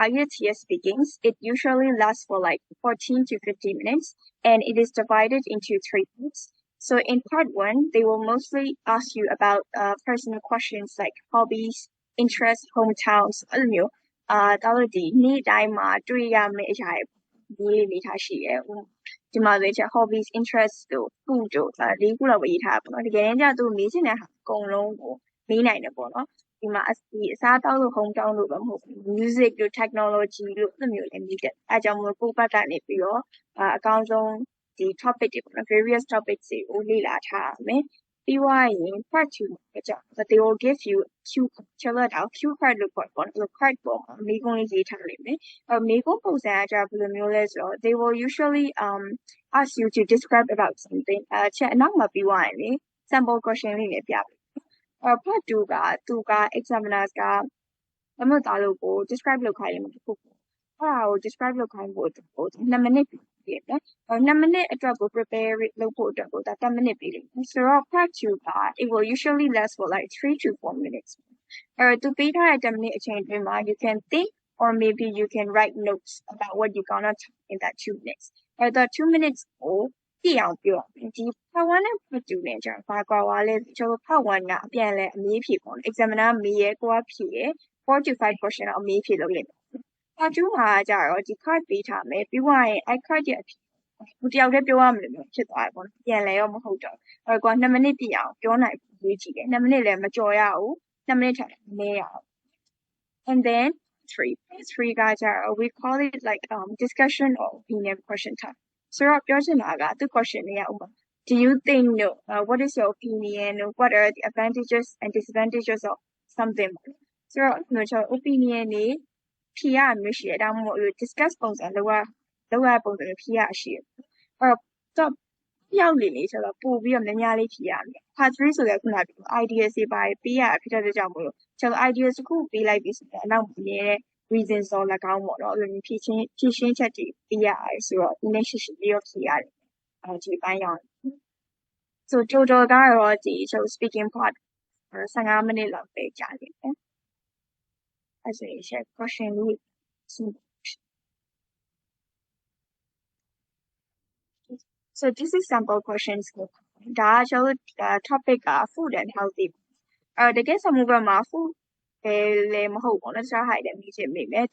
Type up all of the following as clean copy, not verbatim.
IELTS speakings, it usually lasts for like 14 to 15 minutes, and it is divided into 3 parts. So in part 1, they will mostly ask you about personal questions like hobbies, interests, hometowns, အဲ့လိုမျိုးဒါလို့ဒီနေ့တိုင်းမှာတွေ့ရမယ့်အရာတွေရေးနေထားရှိရဲ့ဒီမှာဆိုရင် hobbies interest တို့ food တို့၄ခုလောက်ပဲရေးထားတာပေါ့နော်တကယ်တမ်းကျသူမေးချင်တဲ့ဟာအကုန်လုံးကိုမေးနိုင်တယ်ပေါ့နော်ဒီမှာဒီအစားအသောက်လို့ hometown လို့ပဲမဟုတ်ဘူး music တို့ technology လို့အဲ့လိုမျိုးလည်းမေးတယ်အဲကြောင့်မို့ကိုယ့်ဘက်ကနေပြီးတော့အကောင်းဆုံးဒီ topic တွေပေါ့နော် various topics တွေကိုလေ့လာထားရမယ်ပြီးွားရင် part 2 မှာကျတော့ they will give you cue card လို့ခေါ်ပေါ့နော် card ပေါ်မှာမေးခွန်းလေးရေးထားလိမ့်မယ်မေးခွန်းပုံစံကကျဘယ်လိုမျိုးလဲဆိုတော့ they will usually ask you to describe about something ချက်အနောက်မှာပြီးွားရင်လေ sample question လေးတွေပြမယ်part 2ကသူက examiners ကဘယ်မှာသားလို့ကို describe လုပ်ခိုင်းရင်တစ်ခုအဲ့ဒါကို describe လုပ်ခိုင်းဖို့2 minute ပြည့်တယ်2 minute အတွက်ကို prepare လုပ်ဖို့အတွက်ကို10 minute ပေးလိမ့်မယ်ဆိုတော့ part 2က it will usually last for like 3 to 4 minutes သူပေးထားတဲ့10 minute အချိန်အတွင်းမှာ you can think or maybe you can write notes about what you gonna talk in that 2 minutes the 2 minutes ကိုပြည့်အောင်ပြောဒီ part 1နဲ့ part 2နဲ့ကြာဘာကွာဝါလဲကျွန်တော် part 1ကအပြန်လဲအမေးဖြေပေါ့ examiner မေးရဲကိုကဖြေရဲ4 to 5 question တော့အမေးဖြေလုပ်လိမ့်မယ် part 2မှာကျတော့ဒီ card ပေးထားမယ်ပြီးွားရင်အဲ့ card ရဲ့သူတယောက်တည်းပြောရမလို့ဖြစ်သွားတယ်ပေါ့နော်ပြန်လဲရောမဟုတ်တော့အဲ့ကွာ2 minute ပြည့်အောင်ပြောနိုင်ရေးကြည့်တယ်2 minute လည်းမကြော်ရဘူး2 minute ထက်မနည်းရအောင် and then 3 ကကျတော့ we call it like discussion or opinion question time ဆိုတော့ပြောချင်တာကသူ question တွေကဥပမာ do you think no what is your opinion what are the advantages and disadvantages of something ဆိုတော့ကျွန်တော် opinion တွေဖြေရမျိုးရှိတယ်ဒါမှမဟုတ် discuss ပုံစံလောက်ရပုံစံဖြေရရှိတယ်အဲ့တော့ရောက်နေဆိုတော့ပို့ပြီးတော့များများလေးဖြေရမယ် part 3ဆိုတော့ခုနက ideas တွေပါပေးရဖြစ်တဲ့ကြောင့်မို့လို့ကျွန်တော် ideas တစ်ခုပေးလိုက်ပြီဆိုတော့အနောက်မှာနေတဲ့ reasons တော့၎င်းပေါ့နော်အဲ့လိုမျိုးဖြည့်ရှင်းချက်တွေပေးရတယ်ဆိုတော့ဒီနေ့ရှိရှိလေးရောဖြေရတယ်ဒီပိုင်းရောက် so total ကတော့ဒီကျွန်တော် speaking part 15 မိနစ်လောက်ပဲကြာတယ်အဲ့ဆိုရင် share question လေး so this is sample questions ဒါကကျွန်တော် topic က food and healthy တကယ်စမှုဘက်မှာ food လည်းမဟုတ်ဘူးနော်တခြားဟာတွေလည်းမေးချင်မိမယ်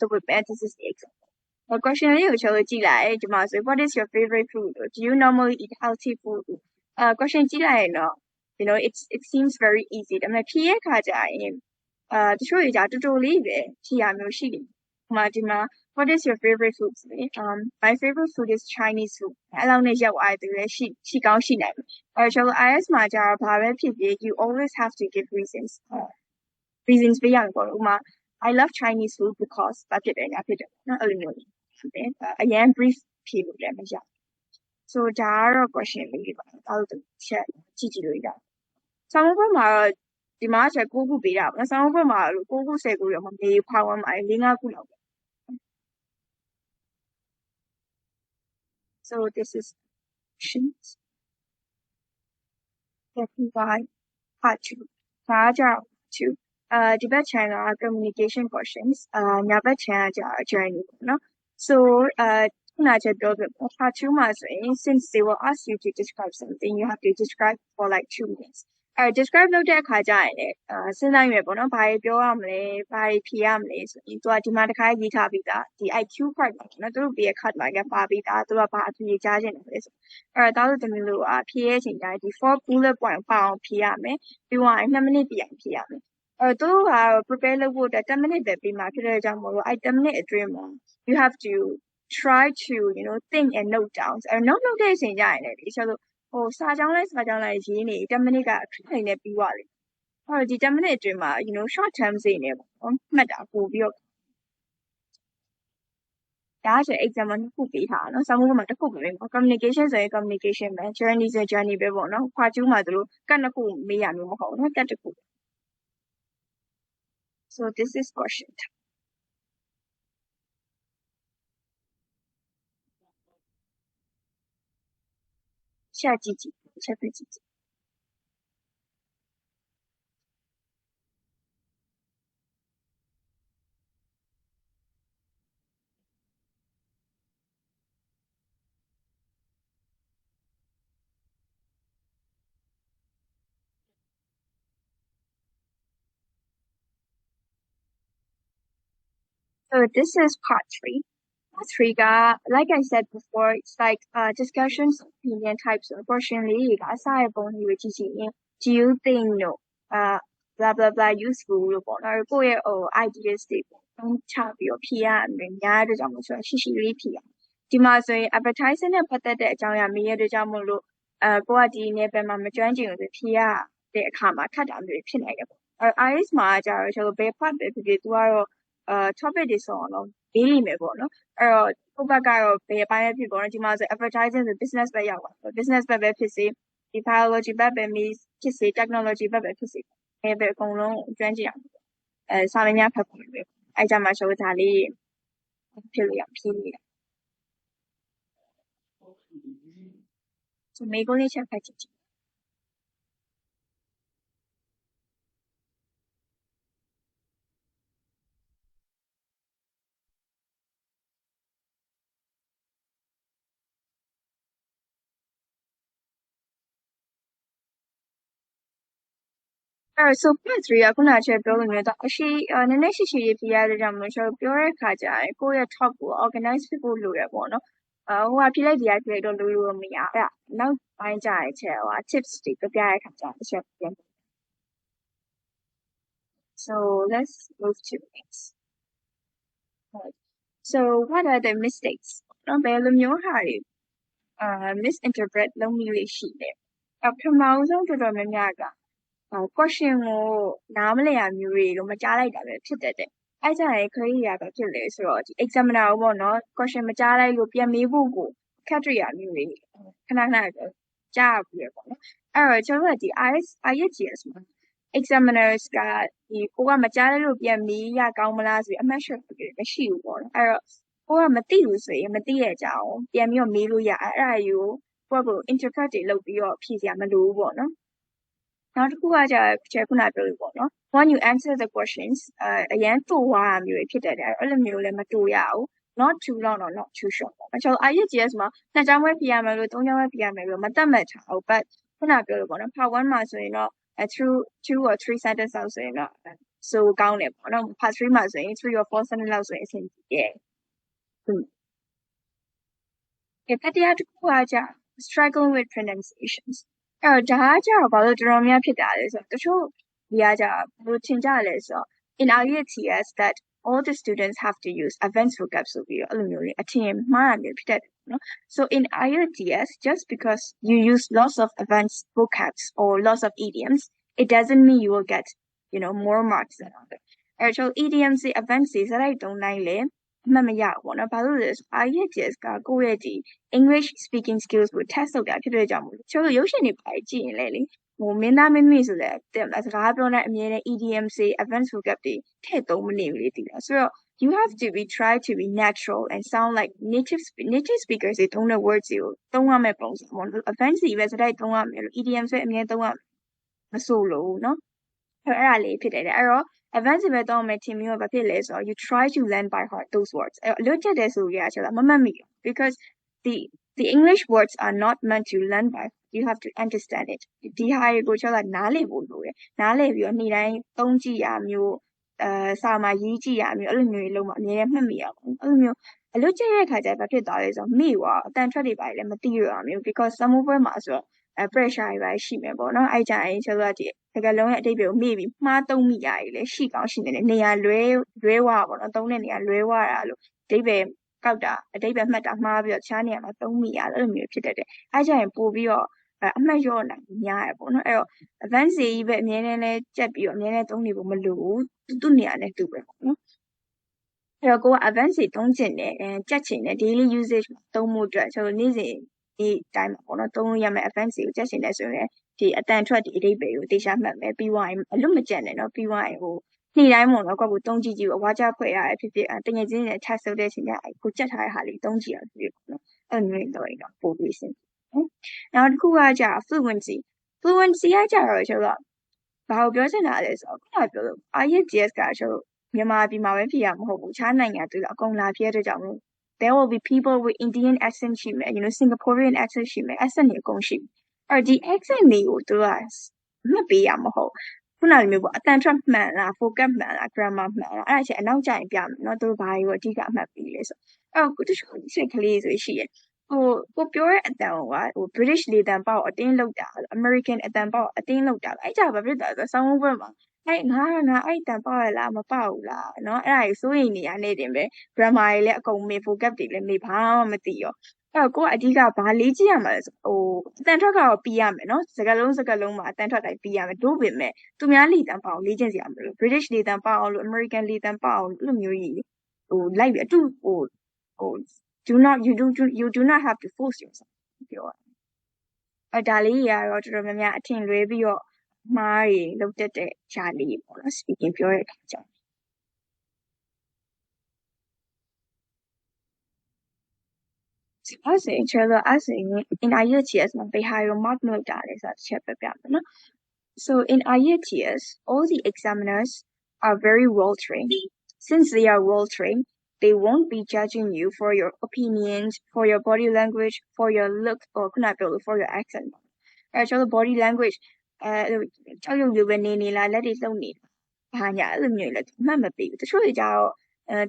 this is the example question လေးကိုကျွန်တော်ကြည့်လိုက်ဒီမှာဆို what is your favorite food do you normally eat healthy food question ကြည့်လိုက်ရင်တော့ you know it seems very easy ဒါပေမဲ့ဖြေရခါကြရင်တချို့တွေじゃတူတူလေးပဲဖြေရမျိုးရှိတယ်ဒီမှာ what is your favorite food my favorite food is Chinese food အဲ့လောက်နဲ့ရောက်သွားတယ်လည်းရှိကောင်းရှိနိုင်တယ်ကျွန်တော် IS မှာကြတော့ဘာပဲဖြစ်ဖြစ် you always have to give reasons ပေးရမှာပေါ့ဥပမာ I love Chinese food because ဘာဖြစ်တယ်ညာဖြစ်တယ်နော်အဲ့လိုမျိုးဖြစ်တယ်အရင် brief ဖြေလို့လည်းမရ so ဒါကတော့ question လေးပါအဲ့လိုချက်ကြည့်လို့ရတယ်ဆောင်းဘက်မှာတော့ဒီမှာချက်9ခုပေးတာပေါ့ဆောင်းဘက်မှာ9ခု10ခုတော့မမေးဖောက်ဝမ်းမှာ4-5ခုလောက် so this is questions that provide part 2ဒါကြတော့ 2ဒီဘက် channel က communication questions ညာဘက် channel က journey ပေါ့နော် so ခုနချက်ပြောပြpart 2မှာဆိုရင် since they will ask you to describe something you have to describe for like 2 minutes describe လုပ်တဲ့အခါကျရင်လည်းစဉ်းစားရမယ်ပေါ့နော်ဘာတွေပြောရမလဲဘာတွေဖြေရမလဲဆိုရင်သူကဒီမှာတစ်ခါရေးထားပြီးသားဒီ IQ card မှာနော်သူတို့ပေးရ card မှာကပါပြီးသားသူကဘာအဖြေကြားခြင်းလဲဆိုဒါဆိုတမီးလို့ဖြေရချိန်တိုင်းဒီ 4 bullet point ပါအောင်ဖြေရမယ်ပြီးတော့2 minute ပြည့်အောင်ဖြေရမယ်သူက prepare လုပ်ဖို့10 minute ပဲပြီးမှာဖြစ်တဲ့ကြောင့်မို့လို့10 minute အတွင်းမှာ you have to try to you know think and note down note လုပ်တဲ့အချိန်ကျရင်လည်းဒီချက်လို့စာကြောင်းလိုက်ရေးနေ10 minute ကအခက်အခဲနဲ့ပြီးသွားတယ်ဒီ10 minute အတွင်းမှာ you know short term စိနေပေါ့နော်မှတ်တာပို့ပြီးတော့ဒါဆို example တစ်ခုပေးထားတာနော်စာမိုးမှာတစ်ခုပဲ communication ဆိုရင် communication ပဲ journey ဆို journey ပဲပေါ့နော်ခွာကျူးမှာတို့ကတ်နှစ်ခုမေးရမျိုးမဟုတ်ဘူးနော်ကတ်တစ်ခု so this is question timeချက်ကြည့်ချက်ပြကြည့် So this is part three. Part three, like I said before, it's like discussions, opinion types of question. Do you think no, blah blah blah useful လို့ပေါ့နော်ကိုယ့်ရဲ့ideas တွေပုံချပြီးတော့ဖြေရမယ်ညားတဲ့ကြောင့်မို့ဆိုရှိရှိလေးဖြေရဒီမှာဆိုရင် advertising နဲ့ပတ်သက်တဲ့အကြောင်းအရာမေးရတဲ့ကြောင့်မို့လို့ကိုကဒီနယ်ပယ်မှာမကျွမ်းကျင်လို့ဖြေရတဲ့အခါမှာခက်တာမျိုးဖြစ်နေတယ်ပေါ့IS မှာကျတော့ကျွန်တော်ဘယ်ဖတ်ပဲဖြစ်ဖြစ်သူကတော့topic တွေဆိုတော့မေးလိမ့်မယ်ပေါ့နော်အဲ့တော့ကိုယ့်ဘက်ကတော့ဘယ်အပိုင်းပဲဖြစ်ပေါ့နော်ဒီမှာဆို advertising ဆို business ပဲရောက်ပါ business ဘက်ပဲဖြစ်စေဒီ biology ဘက်ပဲမေးဖြစ်စေ technology ဘက်ပဲဖြစ်စေပဲအကုန်လုံးကျွမ်းကျင်အောင်စာမင်းများဖတ်ဖို့ပဲအဲ့ကြမှာဆိုဒါလေးဖြစ်လို့ရဖြေးနေတာဆိုမေကုန်းလေးချက်ဖတ်ကြည့်so part 3ကခုနကချက်ပြောလို့မျိုးတော့အရှိနည်းနည်းရှိရှိရေးပြရတဲ့ကြောင့်မလို့ကျွန်တော်ပြောတဲ့ခါကျရင်ကိုယ့်ရဲ့ talk ကို organize ဖြစ်ဖို့လိုရပေါ့နော်ဟိုကပြလိုက်ဒီကပြလိုက်တော့လို့မရအဲ့နောက်ပိုင်းကျရင်ချက်ဟို tips တွေပြပြရတဲ့ခါကျရင်ချက်ပြန် so let's move to next so what are the mistakes နော်ဘယ်လိုမျိုးဟာတွေmisinterpret လုပ်မိရရှိလဲပထမဆုံးတော်တော်များများကquestion ကိုနားမလည်ရမျိုးတွေတော့မကြားလိုက်တာပဲဖြစ်တတ်တယ်။အဲ့ကြရင်ခရီးရပဲဖြစ်လေဆိုတော့ဒီ examiner ကိုပေါ့နော် question မကြားလိုက်လို့ပြန်မေးဖို့ကိုခက်တွေ့ရမျိုးတွေခဏခဏကြားပြီးရပေါ့နော်။အဲ့တော့ကျွန်တော်ကဒီ IELTS မှာ examiners ကဒီကိုကမကြားလိုက်လို့ပြန်မေးရကောင်းမလားဆိုပြီးအမှတ်ရှက်မရှိဘူးပေါ့နော်။အဲ့တော့ကိုကမသိဘူးဆိုရင်မသိရဲ့အကြောင်းပြန်ပြီးတော့မေးလို့ရအဲ့ဒါယူကိုက interpret တွေလုပ်ပြီးတော့ဖြေစရာမလိုဘူးပေါ့နော်။နောက်တစ်ခုကကျခုနပြောလို့ပေါ့နော် when you answer the questions အရန်တူသွားတာမျိုးဖြစ်တတ်တယ်အဲ့လိုမျိုးလည်းမတူရဘူး not too long or not too short ပေါ့ကျွန်တော် IELTS မှာ2ကြောင်းပဲဖြေရမယ်လို့3ကြောင်းပဲဖြေရမယ်လို့မတတ်မှတ်ထားဘူး but ခုနပြောလို့ပေါ့နော် part 1မှာဆိုရင်တော့through 2 or 3 sentence လောက်ဆိုရင်တော့so ကောင်းတယ်ပေါ့နော် part 3မှာဆိုရင်3 or 4 sentence လောက်ဆိုရင်အဆင်ပြေတယ်တတိယတစ်ခုကကျ struggling with pronunciations အဲ့တော့ဒါကကျတော့ဘာလို့တော်တော်များဖြစ်တာလဲဆိုတော့တချို့ဒီကကျဘယ်လိုထင်ကြလဲဆိုတော့ in IELTS that all the students have to use advanced vocab ဆိုပြီးတော့အဲ့လိုမျိုးလေးအထင်မှားတာမျိုးဖြစ်တတ်တယ်နော် so in IELTS just because you use lots of advanced vocabs or lots of idioms it doesn't mean you will get more marks than others အဲ့တော့ idioms တွေ advanced တွေစလိုက်တုံးတိုင်းလေအမှတ်မရဘူးပေါ့နော်ဘာလို့လဲဆို IELTS ကကိုယ့်ရဲ့ဒီ English speaking skills ကို test လုပ်တာဖြစ်တဲ့ကြောင့်မို့ကျွန်တော်ရုပ်ရှင်တွေပါကြည့်ရင်လေဟိုမင်းသားမင်းမိဆိုလဲစကားပြောတဲ့အမြဲတမ်း idioms တွေ advanced vocab တွေထည့်သုံးမနေဘူးလေဒီလားဆိုတော့ you have to try to be natural and sound like native speakers တွေသုံးတဲ့ words တွေကိုသုံးရမယ့်ပုံစံပေါ့နော် advanced တွေပဲစတိုက်သုံးရမယ်လို့ idioms တွေအမြဲသုံးရမယ်မဆိုလို့နော်အဲ့ဒါလေးဖြစ်တယ်အဲ့တော့advanced ပဲတော့မယ်ထင်ပြီးတော့ဘာဖြစ်လဲဆိုတော့ you try to learn by heart those words လွတ်ချက်တဲ့ဆိုရချင်တာမမှတ်မိဘူး because the English words are not meant to learn by you have to understand it ဒီဟာကိုကျွန်တော်နားလည်ဖို့လိုတယ်နားလည်ပြီးတော့နေ့တိုင်းသုံးကြည့်ရမျိုးစာမှာရေးကြည့်ရမျိုးအဲ့လိုမျိုးလုံးမအများနဲ့မှတ်မိရအောင်အဲ့လိုမျိုးအလွတ်ချက်ရဲ့ခါကျဘာဖြစ်သွားလဲဆိုတော့မိသွားအတန်ထွက်တွေပါလေမသိရအောင်မျိုး because some of them မှာဆိုတော့pressure တွေပါရှိမယ်ပေါ့နော်အဲ့ကြရင်ကျွန်တော်ဒီစကားလုံးရဲ့အတိတ်ကိုမေ့ပြီးမှားသုံးမိရည်လေရှိကောင်းရှိနေတယ်နေရာလွဲဝါပေါ့နော်သုံးတဲ့နေရာလွဲဝါတာလို့အတိတ်ပဲကောက်တာအတိတ်ပဲမှတ်တာမှားပြီးတော့တခြားနေရာမှာသုံးမိရအဲ့လိုမျိုးဖြစ်တတ်တယ်အဲ့ကြရင်ပို့ပြီးတော့အမှတ်ရောနိုင်များရပေါ့နော်အဲ့တော့ advanced ကြီးပဲအများနဲ့လဲကြက်ပြီးတော့အများနဲ့သုံးနေဖို့မလိုဘူးသူ့နေရာနဲ့သူပဲပေါ့နော်အဲ့တော့ကိုက advanced သုံးချင်တယ်ကြက်ချင်တယ် daily usage မှာသုံးမှုအတွက်ကျွန်တော်နေ့စဉ်ဒီတိုင်းမှာပေါ့နော်သုံးလို့ရမယ့် advanced ကိုကြက်ချင်တယ်ဆိုရင်ဒီအတန်ထွက်ဒီအတိတ်ပဲကိုတေချာမှတ်မယ်ပြီးသွားရင်အလွတ်မကျန်နဲ့နော်ပြီးသွားရင်ဟိုနေ့တိုင်းပေါ့နော်ကိုကိုသုံးကြည့်ကြည့်အဝါကြဖွဲ့ရဖြစ်ဖြစ်တငယ်ချင်းတွေ test လုပ်တဲ့အချိန်ကျကိုကြက်ထားတဲ့ဟာလေးသုံးကြည့်ရဖြစ်ပေါ့နော်အဲ့လိုမျိုးတော့ပို့ပြီးစင်နောက်တစ်ခုကကြာ fluency ကကြတော့ကျွန်တော်ဘာကိုပြောချင်တာလဲဆိုတော့ခုနပြောလို့ IELTS ကကျွန်တော်မြန်မာပြည်မှာပဲဖြစ်ရမဟုတ်ဘူးခြားနိုင်ငံတွေအကုန်လာဖြစ်တဲ့ကြောင့်လို့ there will be people with Indian accent ရှိမယ် Singaporean accent ရှိမယ် accent တွေအကုန်ရှိအဲ့ဒီ accent တွေကိုသူကမှတ်ပေးရမဟုတ် ခုနလိုမျိုးပေါ့အတန်ထွက်မှန်လား focus မှန်လား grammar မှန်လားအဲ့ဒါချင်းအနောက်ကျရင်ပြမယ်နော်သူတို့ဘာတွေကိုအဓိကအမှတ်ပေးလဲဆိုအဲ့တော့တချို့စိတ်ကလေးဆိုရှိရဲ့ကိုပြောတဲ့အတန်ကBritish လေတန်ပေါက်အတင်းလောက်တာ American အတန်ပေါက်အတင်းလောက်တာအဲ့ကြဘာဖြစ်တာလဲဆောင်းဘက်မှာအဲ့ငါအဲ့တန်ပေါက်ရလားမပေါက်ဘူးလားနော်အဲ့ဒါကြီးစိုးရင်နေရနေတင်ပဲ grammar တွေလည်းအကုန်မေး vocab တွေလည်းမေးဘာမှမသိရောအဲ့တော့ကိုကအဓိကဘာလေ့ကျင့်ရမှာလဲအတန်ထွက်ကတော့ပြီးရမယ်နော်စကားလုံးမှာအတန်ထွက်တိုင်းပြီးရမယ်တို့ပေမဲ့သူများလေတန်ပေါက်လေ့ကျင့်စရာမလို British လေတန်ပေါက်အောင်လို့ American လေတန်ပေါက်အောင်လို့မျိုးကြီးလိုက်ပြီးအတူyou do not have to force yourself ပြောဒါလေးတွေကတော့တော်တော်များများအထင်လွဲပြီးတော့မှားတွေလုပ်တတ်တဲ့ຢာလေးပေါ့နော် speaking ပြောရတဲ့အခါကျတော့အဲ့ဆိုရင်in IELTS မှာဘယ်ဟာကို mark လုပ်တာလဲဆိုတာတစ်ချက်ပြပြမယ်နော် so in IELTS all the examiners are very well trained since they are well trained they won't be judging you for your opinions for your body language for your look or ခုနပြောလို့ for your accent အဲ့ကျွန်တော် body language ကြောက်ရွံ့လိုပဲနေလားလက်တွေလှုပ်နေဘာညာအဲ့လိုမျိုးလည်းမှတ်မပေးဘူးတချို့တွေကြတော့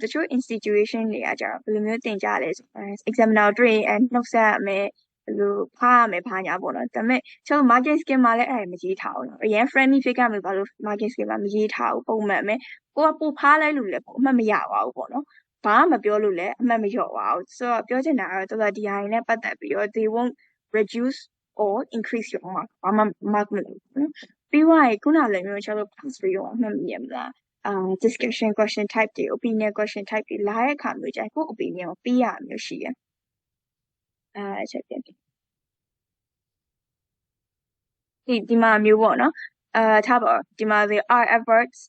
တချို့ institution တွေကကြတော့ဘယ်လိုမျိုးသင်ကြလဲဆို examiner တွေ့ရင်နှုတ်ဆက်ရမယ်ဘယ်လိုဖားရမယ်ဘာညာပေါ့နော်ဒါပေမဲ့ကျွန်တော် marking scheme မှာလည်းအဲ့ဒါမရေးထားဘူးနော်အရင် friendly ဖြစ်ကြမယ်ဘာလို့ marking scheme မှာမရေးထားဘူးပုံမှန်ပဲကိုကပို့ဖားလိုက်လို့လည်းအမှတ်မရပါဘူးပေါ့နော်ဘာမှမပြောလို့လည်းအမှတ်မလျော့ပါဘူးဆိုတော့ပြောချင်တာကတော့တော်တော်ဒီဟာရင်းနဲ့ပတ်သက်ပြီးတော့ they won't reduce or increase your mark ဘာမှ mark မလုပ်ဘူးနော်ပြီးသွားရင်ခုနလည်းမျိုးကျွန်တော် pass ပြီးတော့အမှတ်မရမလား discussion question type တွေ opinion question type တွေလာတဲ့အခါမျိုးကျရင်ကိုယ့် opinion ကိုပေးရမျိုးရှိရချက်ပြန်ဒီမှာမျိုးပေါ့နော်ထားပါဒီမှာ they are adverts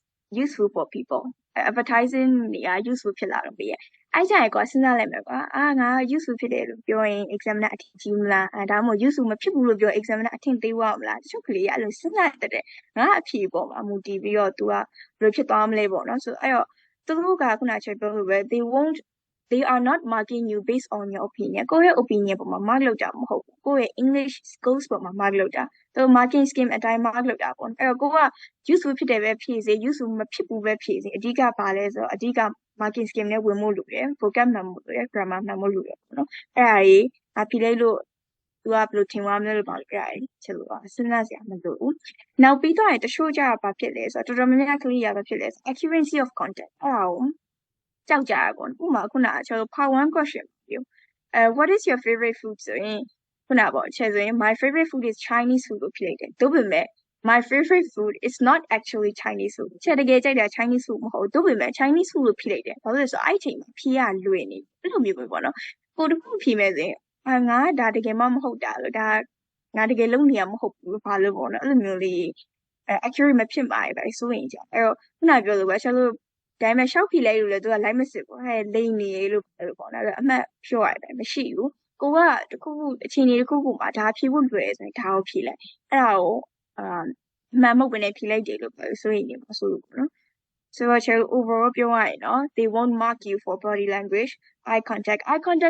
useful for people advertising တွေက useful ဖြစ်လာတော့ပြရဲ့အဲ့ကြရင်ကွာစဉ်းစားလိုက်မယ်ကွာငါ useful ဖြစ်တယ်လို့ပြောရင် examiner အထင်ကြီးမလားဒါမှမဟုတ် useful မဖြစ်ဘူးလို့ပြော examiner အထင်သေးဝမလားတချို့ကလေးကအဲ့လိုစဉ်းစားတဲ့ငါအဖြေပေါ်မှာမူတည်ပြီးတော့ तू ကဘယ်လိုဖြစ်သွားမလဲပေါ့နော်ဆိုအဲ့တော့သူတို့ကခုနချက်ပြောလို့ပဲ they are not marking you based on your opinion ကိုယ့်ရဲ့ opinion ပေါ်မှာ mark လုပ်တာမဟုတ်ဘူးကိုယ့်ရဲ့ English skills ပေါ်မှာ mark လုပ်တာသူ marking scheme အတိုင်း mark လုပ်တာပေါ့အဲ့တော့ကိုက useful ဖြစ်တယ်ပဲဖြည့်စေ useful မဖြစ်ဘူးပဲဖြည့်စေအဓိကပါလဲဆိုတော့အဓိက marking scheme နဲ့ဝင်ဖို့လိုတယ် vocab မှန်ဖို့လိုတယ် grammar မှန်ဖို့လိုတယ်ပေါ့နော်အဲ့ဒါကြီးဖြည့်လိုက်လို့သူကဘယ်လိုထင်သွားမလဲလို့ပါလို့အဲ့ဒါကြီးချက်လို့စဉ်းစားစရာမလိုဘူးနောက်ပြီးတော့တချို့ကြတာဘာဖြစ်လဲဆိုတော့တော်တော်များများကလေးရဘာဖြစ်လဲဆို accuracy of content အဲ့ဒါကိုကြောက်ကြရပေါ့ဥပမာခုနကကျွန်တော် part 1 question ပြောwhat is your favorite food ဆိုရင်ခုနပေါ့ချက်ဆိုရင် my favorite food is Chinese food ကိုဖြေလိုက်တယ်တို့ပေမဲ့ my favorite food is not actually Chinese food ချက်တကယ်ကြိုက်တာ Chinese food မဟုတ်တို့ပေမဲ့ Chinese food လို့ဖြေလိုက်တယ်ဘာလို့လဲဆိုတော့အဲ့အချိန်မှာဖြေရလွယ်နေအဲ့လိုမျိုးပဲပေါ့နော်ကိုတခုဖြေမဲ့ဆိုရင်ငါဒါတကယ်မှမဟုတ်တာလို့ဒါငါတကယ်လုံးနေရမဟုတ်ဘူးဘာလို့ပေါ့နော်အဲ့လိုမျိုးလေးaccurate မဖြစ်ပါဘူးဆိုရင်ကြအဲ့တော့ခုနပြောလို့ပဲချက်လို့ဒါပေမဲ့ရှောက်ဖြေလိုက်လို့လည်းသူကလိုက်မစစ်ဘူးဟဲ့လိမ့်နေလို့ပေါ့နော်အမှတ်ဖြော့ရတယ်မရှိဘူးကိုကတခုခုအချိန်လေးတခုခုမှာဒါဖြေဖို့လွယ်ဆိုရင်ဒါကိုဖြေလိုက်အဲ့ဒါကိုမှန်မဟုတ်ဘဲနဲ့ဖြေလိုက်တယ်လို့ပြောဆိုရင်နေမှာဆိုလို့ပေါ့နော် so overall ပြောရရင်နော် they won't mark you for body language eye contact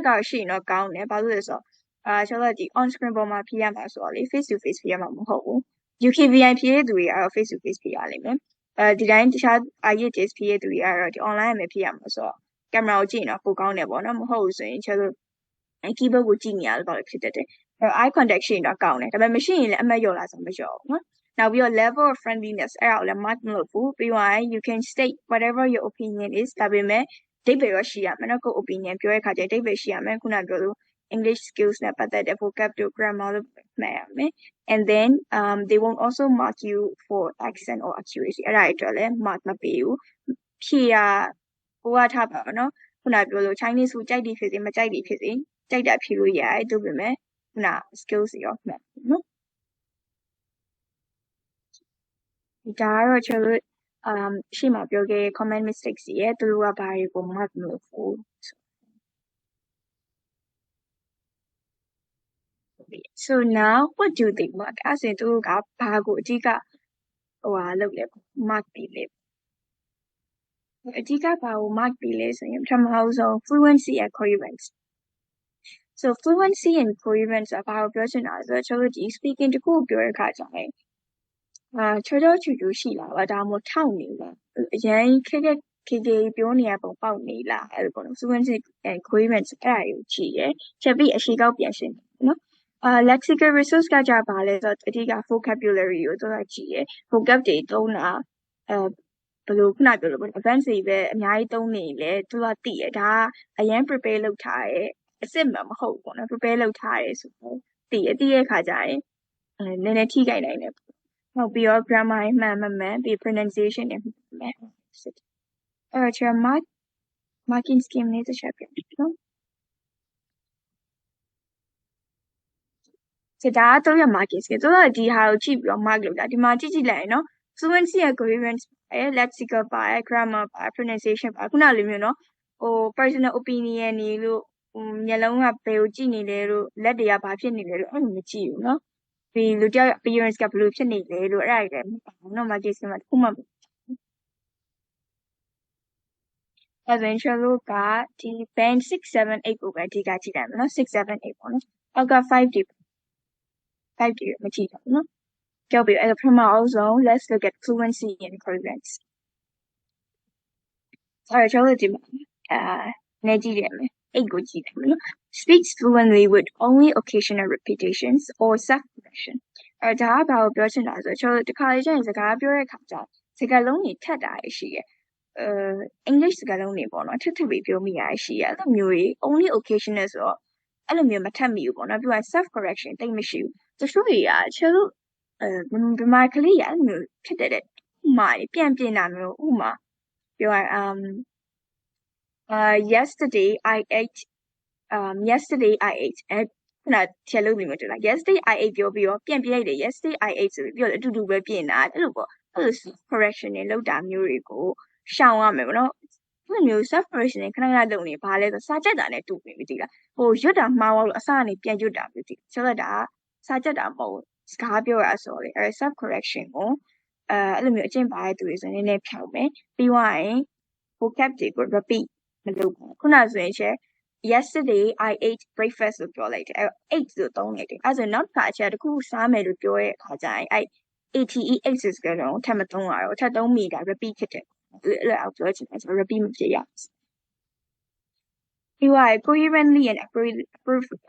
ကရှိရင်တော့ကောင်းတယ်ဘာလို့လဲဆိုတော့ကျွန်တော်ဒီ on screen ပေါ်မှာဖြေရမှာဆိုတော့လေ face to face ဖြေရမှာမဟုတ်ဘူး UKVI ဖြေတဲ့သူတွေကတော့ face to face ဖြေရလိမ့်မယ်ဒီတိုင်းတခြား IELTS ဖြေတဲ့သူတွေကတော့ဒီ online မှာဖြေရမှာဆိုတော့ကင်မရာကိုကြည့်ရင်တော့ပိုကောင်းတယ်ပေါ့နော်မဟုတ်ဘူးဆိုရင်ကျွန်တော် keyboard ကိုကြည့်နေရတော့ဖြစ်တတ်တယ်eye contact ရှိရင်တော့ကောင်းတယ်ဒါပေမဲ့မရှိရင်လည်းအမှတ်လျော့လာဆိုမလျော့ဘူးနော်နောက်ပြီးတော့ level of friendliness အဲ့ဒါကိုလည်း mark မလုပ်ဘူးပြီးတော့ you can state whatever your opinion is ဒါပေမဲ့အဓိပ္ပာယ်ရောရှိရမယ်နော်ကို opinion ပြောတဲ့အခါကျအဓိပ္ပာယ်ရှိရမယ်ခုနပြောလို့ English skills နဲ့ပတ်သက်တဲ့ vocab တို့ grammar တို့မှတ်ရမယ် and then they won't also mark you for accent or accuracy အဲ့ဒါအတွက်လည်း mark မပေးဘူးဖြေရကိုကထားပါနော်ခုနပြောလို့ Chinese ကိုကြိုက်တယ်ဖြစ်စေမကြိုက်တယ်ဖြစ်စေကြိုက်တာဖြေလို့ရတယ်တို့ပေမဲ့ခုန skills ရောမှတ်နော်ဒါကတော့ကျွန်တော်ရှေ့မှာပြောခဲ့ comment mistakes တွေရဲ့သူတို့ကဘာတွေကို mark မလုပ်ဘူး so now what do they mark အဲ့ဆိုရင်သူတို့ကဘာကိုအဓိကလုပ်လဲ mark ပေးလဲအဓိကဘာကို mark ပေးလဲဆိုရင်ပထမဆုံး fluency and coherence so fluency and coherence ဆိုတာဘာကိုပြောချင်တာလဲဆိုတော့ကျွန်တော်ဒီ speaking တခုပြောတဲ့အခါကျရင်悄悄去就行了，但我ထောက်နေလားအရင်ခေပြောနေရပုံပေါက်နေလားအဲ့လိုပေါ့နော် fluency and coherence အဲ့ဒါကိုကြည့်ရချက်ပြီးအရှိကောက်ပြန်ရှင်းနော်lexical resource ကကြပါလဲဆိုတော့အဓိက vocabulary ကိုတော့ကြည့်ရ vocab တွေသုံးတာဘယ်လိုခုနပြောလို့ပေါ့ advanced တွေပဲအများကြီးသုံးနေလေသူကသိရဒါကအရင် prepare လုပ်ထားရဲအစ်စ်မှမဟုတ်ဘူးပေါ့နော် prepare လုပ်ထားရဲဆိုတော့သိရခါကြရင်နည်းနည်းထိခိုက်နိုင်တယ်ဟုတ်ပြီးတော့ grammar မှန်ပြီး pronunciation တွေမှန်အဲ့တော့ကျွန်တော် marking scheme လေးတစ်ချက်ပြနော်ဒါကတော့ရ marking scheme ဆိုတော့ဒီဟာကိုကြည့်ပြီးတော့ mark လုပ်တာဒီမှာကြည့်လိုက်ရင်နော် fluency ရဲ့ coherence lexical ပါ grammar ပါ pronunciation ပါခုနလိုမျိုးနော်personal opinion တွေလို့မျက်လုံးကဘယ်ကိုကြည့်နေလဲလို့လက်တွေကဘာဖြစ်နေလဲလို့အဲ့လိုမကြည့်ဘူးနော်ဒီလူတယောက် appearance ကဘယ်လိုဖြစ်နေလဲလို့အဲ့ဒါတွေလည်းမပါဘူးနော် marking scheme မှာတစ်ခုမှအဲ့ဒါဆိုရင်ကျွန်တော်တို့ကဒီ band 6 7 8ကိုပဲအဓိကကြည့်လိုက်မယ်နော်6 7 8ပေါ့နော်အောက်က5တွေမကြည့်တော့ဘူးနော်ကြောက်ပြီအဲ့ဒါပထမအောင်ဆုံး let's look at fluency and coherence အဲ့တော့ကျွန်တော်တို့ဒီမှာနေကြည့်ရမယ်8ကိုကြည့်တယ်နော် speaks fluently with only occasional repetitions or self-correction အဲ့ဒါကဘာကိုပြောချင်တာဆိုတော့ကျွန်တော်တို့တစ်ခါလေကျရင်စကားပြောတဲ့အခါကျစကားလုံးတွေထပ်တာရှိရဲ့English စကားလုံးတွေပေါ့နော်ထပ်ပြီးပြောမိရရှိရအဲ့လိုမျိုးကြီး only occasional ဆိုတော့အဲ့လိုမျိုးမထပ်မိဘူးပေါ့နော်ပြီးတော့ self correction တိတ်မရှိဘူးတချို့တွေကကျတော့ဒီမှာကလေးရအဲ့လိုမျိုးဖြစ်တဲ့ဥမာပြန်ပြင်တာမျိုးဥမာပြောရyesterday I ateအဲ့ခုနချက်လို့ပြီးမတူလား yesterday I ate ပြောပြီးတော့ပြန်ပြလိုက်တယ် yesterday I ate ဆိုပြီးပြောတယ်အတူတူပဲပြင်တာအဲ့လိုပေါ့အဲ့လို correction တွေလုပ်တာမျိုးတွေကိုရှောင်ရမယ်ပေါ့နော်အဲ့လိုမျိုး self correction တွေခဏလုပ်နေဘာလဲဆိုစာချက်တာနဲ့တူပြီမသိလားရွတ်တာမှားလို့အစကနေပြန်ရွတ်တာမသိဆိုတော့ဒါစာချက်တာမဟုတ်စကားပြောရဆိုလေအဲ့ self correction ကိုအဲ့လိုမျိုးအကျင့်ပါတဲ့သူတွေဆိုနည်းနည်းဖြောင်းမယ်ပြီးွားရင် vocab တွေကို repeat မလုပ်ဘူးခုနဆိုရင်ချက်yesterday I ate breakfast လို့ပြောလိုက်တယ်အဲ့ ate လို့သုံးလိုက်တယ်အဲ့ဆိုနောက်တစ်ခါအချက်တစ်ခုစားမယ်လို့ပြောရဲ့အခါကျရင်အဲ့ ate ate စကားလုံးထပ်မသုံးရတော့ထပ်သုံးမိတာ repeat ဖြစ်တယ်အဲ့လိုပြောချင်တယ်ဆို repeat မဖြစ်ရပြီးွား coherently and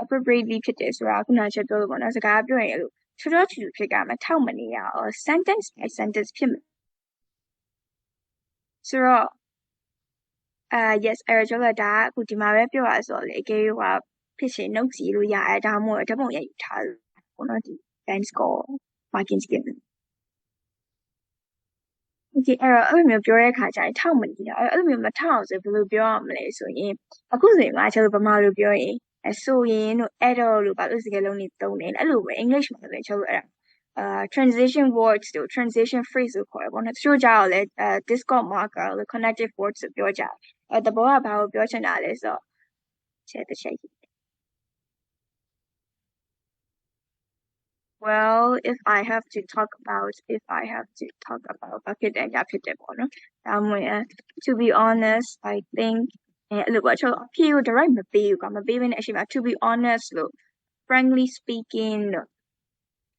appropriately ဖြစ်တယ်ဆိုတာခုနချက်ပြောလို့ပေါ့နော်စကားပြောရင်အဲ့လိုချောချူဖြစ်ကမထောက်မနေရအောင် sentence by sentence ဖြစ်မယ်ဆိုတော့yes အဲ့တော့ကျွန်တော်ဒါအခုဒီမှာပဲပြောရဆိုတော့လေအကယ်၍ဖြစ်ရှင် notes ရေးလို့ရတယ်ဒါမှမဟုတ်ဓာတ်ပုံရိုက်ယူထားလို့ပေါ့နော်ဒီ band score marking scheme okay အဲ့လိုမျိုးပြောတဲ့အခါကျရင်ထောက်မနေတာအဲ့လိုမျိုးမထောက်အောင်ဆိုဘယ်လိုပြောရမလဲဆိုရင်အခုဆိုရင်ကျွန်တော်ဗမာလိုပြောရင်ဆိုရင်တို့ error လို့ဘာလို့စကားလုံးတွေသုံးနေအဲ့လိုပဲ English မှာလည်းကျွန်တော်အဲ့transition words တို့ transition phrase လို့ခေါ်ရပေါ့နော်တချို့ကြတော့လေ Discord marker လို့ connective words လို့ပြောကြတယ်တဘောကဘာကိုပြောချင်တာလဲဆိုတော့ချက်တစ်ချက်Well, if I have to talk aboutဖြစ်တယ်ပေါ့နော်ဒါမှမဟုတ် to be honest I think အဲ့လိုပေါ့ကျွန်တော်အဖြေကို direct မပေးဘူးကွာမပေးဘဲနဲ့အရှိမ to be honest လို့ frankly speaking လို့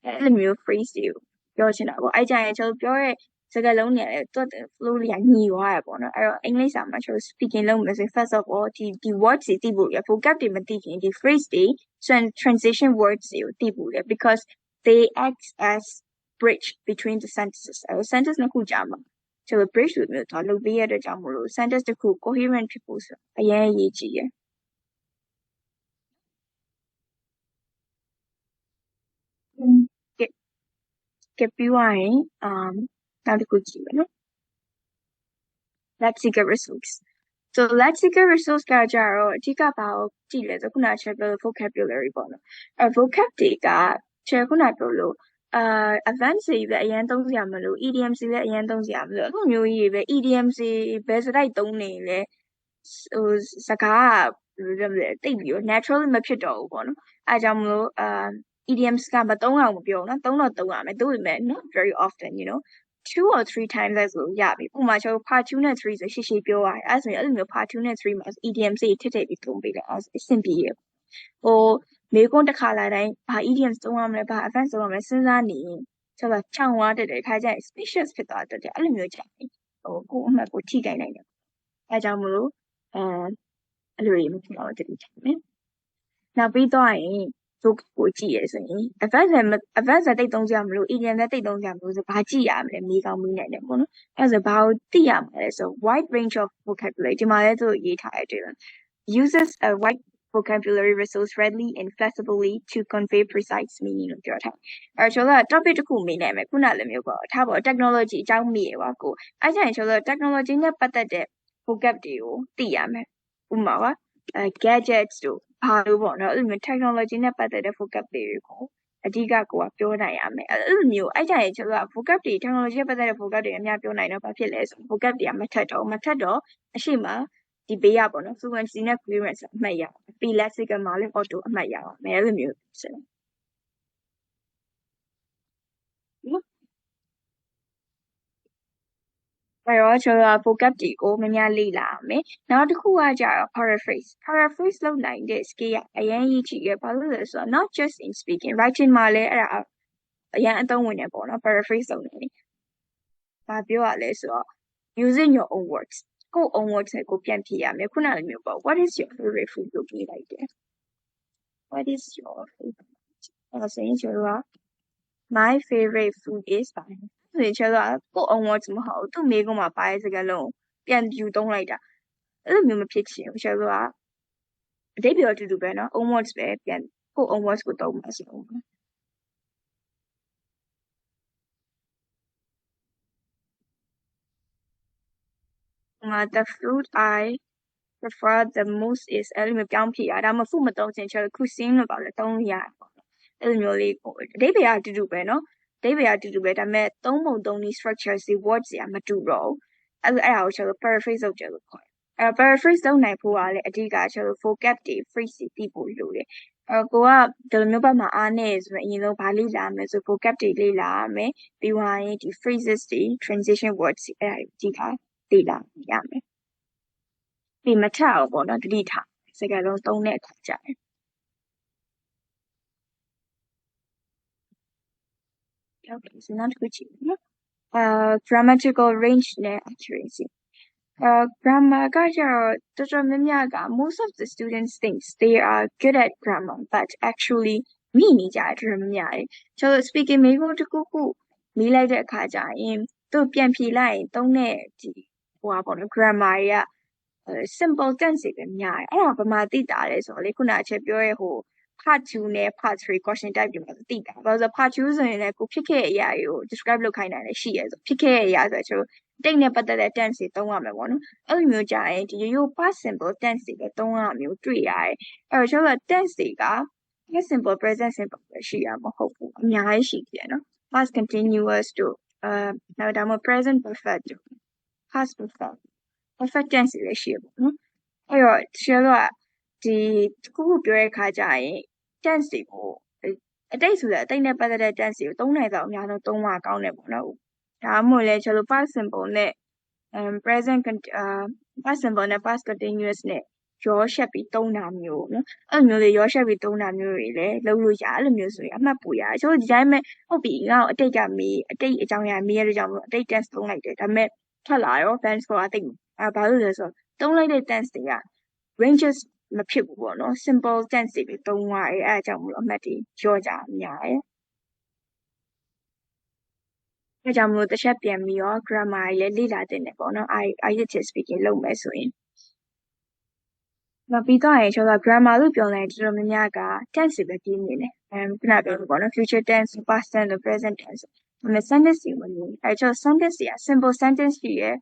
အဲ့လိုမျိုး phrase တွေကိုပြောချင်တာပေါ့အဲ့ကြရင်ကျွန်တော်ပြောတဲ့စကားလုံးတွေလည်းတော့ flow လေးကညီသွားရပေါ့နော်အဲ့တော့အင်္ဂလိပ်စာမှာကျွန်တော် speaking လုပ်မယ်ဆို first of all ဒီ words တွေသိဖို့ရ vocab တွေမသိခင်ဒီ phrase တွေ transition words တွေကိုသိဖို့ရ because they act as bridge between the sentences အဲ့ sentence နှစ်ခုကြားမှာကျွန်တော် bridge လို့မျိုးတော့လုပ်ပေးရတဲ့ကြောင့်မို့လို့ sentence တစ်ခု coherent ဖြစ်ဖို့ဆိုအရင်အရေးကြီးရကပြီးွားရင်နောက်တစ်ခုကြည့်မယ်နော် lexical resource so lexical resource ကကြတော့အဓိကဘာကိုကြည့်လဲဆိုခုနချက်ပြော vocabulary ပေါ့နော်vocab တွေကချက်ခုနပြောလို့advanced တွေပဲအရင်သုံးစရာမလို idioms တွေလည်းအရင်သုံးစရာမလိုအဲ့လိုမျိုးကြီးပဲ idioms တွေဘယ်စတိုက်သုံးနေလဲစကားကဘယ်လိုလဲတိတ်ပြီး natural မဖြစ်တော့ဘူးပေါ့နော်အဲကြောင့်မလို့idioms ကမသုံးအောင်မပြောနော်သုံးတော့သုံးရမယ်သို့ပေမဲ့ not very often you know 2 or 3 times ဆိုရပြီဥပမာကျွန်တော် part 2နဲ့3ဆိုရှေ့ပြောရတယ်အဲဆိုရင်အဲ့လိုမျိုး part 2နဲ့3မှာ idioms တွေထည့်ပြီးသုံးပေးတယ်အဲအဆင်ပြေရမေကွန်းတစ်ခါလာတိုင်းဘာ idioms သုံးရမလဲဘာ advanced သုံးရမလဲစဉ်းစားနေရင် ဆိုတော့ချောင်းသွားတဲ့ခါကျရင် spacious ဖြစ်သွားတဲ့အဲ့လိုမျိုးကြတယ်ကိုအမှတ်ကိုထိခိုက်နိုင်တယ်အဲကြောင့်မလို့အဲ့လိုမဖြစ်အောင်တတိထားမယ်နောက်ပြီးတော့ရင်တို့ကိုကြည့်ရဆိုရင် advanced တိတ်သုံးကြမလို့ idiom တိတ်သုံးကြမလို့ဆိုဘာကြည့်ရမလဲမိကောင်းမိနိုင်တယ်ပေါ့နော်အဲ့ဆိုဘာကိုသိရမှာလဲဆို wide range of vocabulary ဒီမှာလည်းသူရေးထားတယ်တွေ့လား uses a wide vocabulary resource readily and flexibly to convey precise meaning လို့ပြောထားအဲ့တော့ topic တစ်ခုမေးနိုင်မယ်ခုနလည်းမျိုးပေါ့ထားပေါ့ technology အကြောင်းမေးရပါကိုအဲ့ကျရင် technology နဲ့ပတ်သက်တဲ့ vocab တွေကိုသိရမယ်ဥပမာပါgadgets တို့ဘာလို့ပေါ့နော်အဲ့လိုမျိုး technology နဲ့ပတ်သက်တဲ့ vocab တွေကိုအဓိကကိုကပြောနိုင်ရမယ်အဲ့လိုမျိုးအဲ့ကြရင်vocab တွေ technology နဲ့ပတ်သက်တဲ့ vocab တွေအများပြောနိုင်တော့ဘာဖြစ်လဲဆို vocab တွေကမထက်တော့အရှိမဒီဘေးရပေါ့နော် fluency နဲ့ fluency အမှတ်ရပြီး lexical မှာလည်း auto အမှတ်ရအောင်မယ်အဲ့လိုမျိုးဆိုအဲ့တော့vocab တွေကိုမများလေ့လာမယ်နောက်တစ်ခုကကြတော့ paraphrase လုပ်နိုင်တဲ့ skill ကအရင်ကြီးကြည့်ရဘာလို့လဲဆိုတော့ not just in speaking writing မှာလည်းအဲ့ဒါအရင်အသုံးဝင်တယ်ပေါ့နော် paraphrase လုပ်နေတယ်ဘာပြောရလဲဆိုတော့ using your own words ကိုယ့် own words နဲ့ကိုပြန်ဖြေရမယ်ခုနလိုမျိုးပေါ့ what is your favorite food လို့ဖြေလိုက်တယ် what is your favorite အဲ့ဒါဆိုရင်ကျွန်တော်က my favorite food is ပါဆိုရင်ကျွန်တော်ကကိုယ့် own words မဟုတ်သူ့မိကုံးမှာပါတဲ့စကားလုံးပြန်ယူသုံးလိုက်တာအဲ့လိုမျိုးမဖြစ်ချင်ဘူးကျွန်တော်ကအတိတ်ပြောအတူတူပဲเนาะ own words ပဲပြန်ကိုယ့် own words ကိုသုံးမှာဆိုတော့the fruit I prefer the most is အဲ့လိုမျိုးပြောင်းဖြေရဒါမှဖုမသုံးချင်ကျွန်တော် cuisine လို့ပါလဲသုံးရပေါ့အဲ့လိုမျိုးလေးကိုအတိတ်ကအတူတူပဲเนาะအတိတ်ကအတူတူပဲဒါပေမဲ့သုံးပုံသုံးနည်း structure စီ words တွေကမတူတော့အဲ့ဒါကိုကျွန်တော် paraphrase လုပ်တယ်လို့ခေါ်တယ်paraphrase လုပ်နိုင်ဖို့ကလည်းအဓိကကျွန်တော် vocab တွေ phrase တွေသိဖို့လိုတယ်ကိုကဒီလိုမျိုးဘက်မှာအားနေဆိုရင်အရင်ဆုံးဗာလေ့လာမယ်ဆို vocab တွေလေ့လာရမယ်ပြီးွားရင်ဒီ phrases တွေ transition words တွေအဲ့ဒါတွေအဓိကလေ့လာရမယ်ပြီးမထအောင်ပေါ့နော်တတိထားစကားလုံးသုံးတဲ့အခါကျရင်ဟုတ်ကဲ့ဆိုနောက်တစ်ခုကြည့်နော်grammatical range နဲ့ accuracy grammar ကကျတော့တော်တော်များများက most of the students thinks they are good at grammar but actually မိနေကြတယ်တော်တော်များများကျွန်တော် speaking မိကုန်းတစ်ခုခုမိလိုက်တဲ့အခါကျရင်သူပြန်ဖြေလိုက်ရင်သုံးတဲ့ဒီဟိုပါပေါ့နော် grammar တွေကsimple tense တွေပဲများတယ်အဲ့ဒါဘာမှသိတာလဲဆိုတော့လေခုနအချက်ပြောရဲဟို part 2နဲ့ part 3 question type တွေမှာသိတာဘာလို့ဆို part 2ဆိုရင်လည်းကိုဖြစ်ခဲ့တဲ့အရာတွေကို describe လုပ်ခိုင်းတာလည်းရှိရဲဆိုဖြစ်ခဲ့တဲ့အရာဆိုတော့တိတ်နဲ့ပတ်သက်တဲ့ tense တွေသုံးရမယ်ပေါ့နော်အဲ့လိုမျိုးကြာရင်ဒီရိုး past simple tense တွေပဲသုံးရမျိုးတွေ့ရတယ်အဲ့တော့ကျွန်တော် tense တွေက past simple present simple ပဲရှိရမဟုတ်ဘူးအများကြီးရှိတယ်နော် past continuous တို့နောက်ဒါမှ present perfect တို့ past perfect tense တွေလည်းရှိရပေါ့နော်အဲ့တော့ကျွန်တော်ဒီတစ်ခုခုပြောတဲ့အခါကျရင် tense တွေကိုအတိတ်ဆိုတဲ့အတိတ်နဲ့ပတ်သက်တဲ့ tense တွေကိုသုံးနိုင်တော့အများဆုံးသုံးမှာကောင်းတယ်ပေါ့နော်ဒါမှမဟုတ်လဲကျွန်တော် past simple နဲ့ present past simple နဲ့ past continuous နဲ့ရောရှက်ပြီးသုံးတာမျိုးနော်အဲ့လိုမျိုးတွေရောရှက်ပြီးသုံးတာမျိုးတွေလည်းလုပ်လို့ရအဲ့လိုမျိုးဆိုရင်အမှတ်ပူရတယ်ကျွန်တော်ဒီတိုင်းပဲဟုတ်ပြီငါ့ကိုအတိတ်ကမေးအတိတ်အကြောင်းအရာမေးရတဲ့ကြောင့်မလို့အတိတ် tense သုံးလိုက်တယ်ဒါပေမဲ့ထွက်လာရော tense ကအတိတ်ဘာလို့လဲဆိုတော့သုံးလိုက်တဲ့ tense တွေက ranges မဖြစ်ဘူးပေါ့နော် simple tense တွေပဲသုံးသွားတယ်အဲအကြောင်းမလို့အမှတ်တွေရောကြများတယ်အဲကြောင့်မလို့တစ်ချက်ပြန်ပြီးတော့ grammar တွေလည်းလေ့လာသင့်တယ်ပေါ့နော် IELTS speaking လုပ်မယ်ဆိုရင်ပြီးတော့ရင်ကျွန်တော် grammar လို့ပြောလိုက်တော်တော်များများက tense တွေပဲပြင်းနေတယ်ခုနပြောလို့ပေါ့နော် future tense past tense present tense ဒါပေမဲ့ sentence တွေမလို့အဲကျွန်တော် sentence တွေက simple sentence ရှိရယ်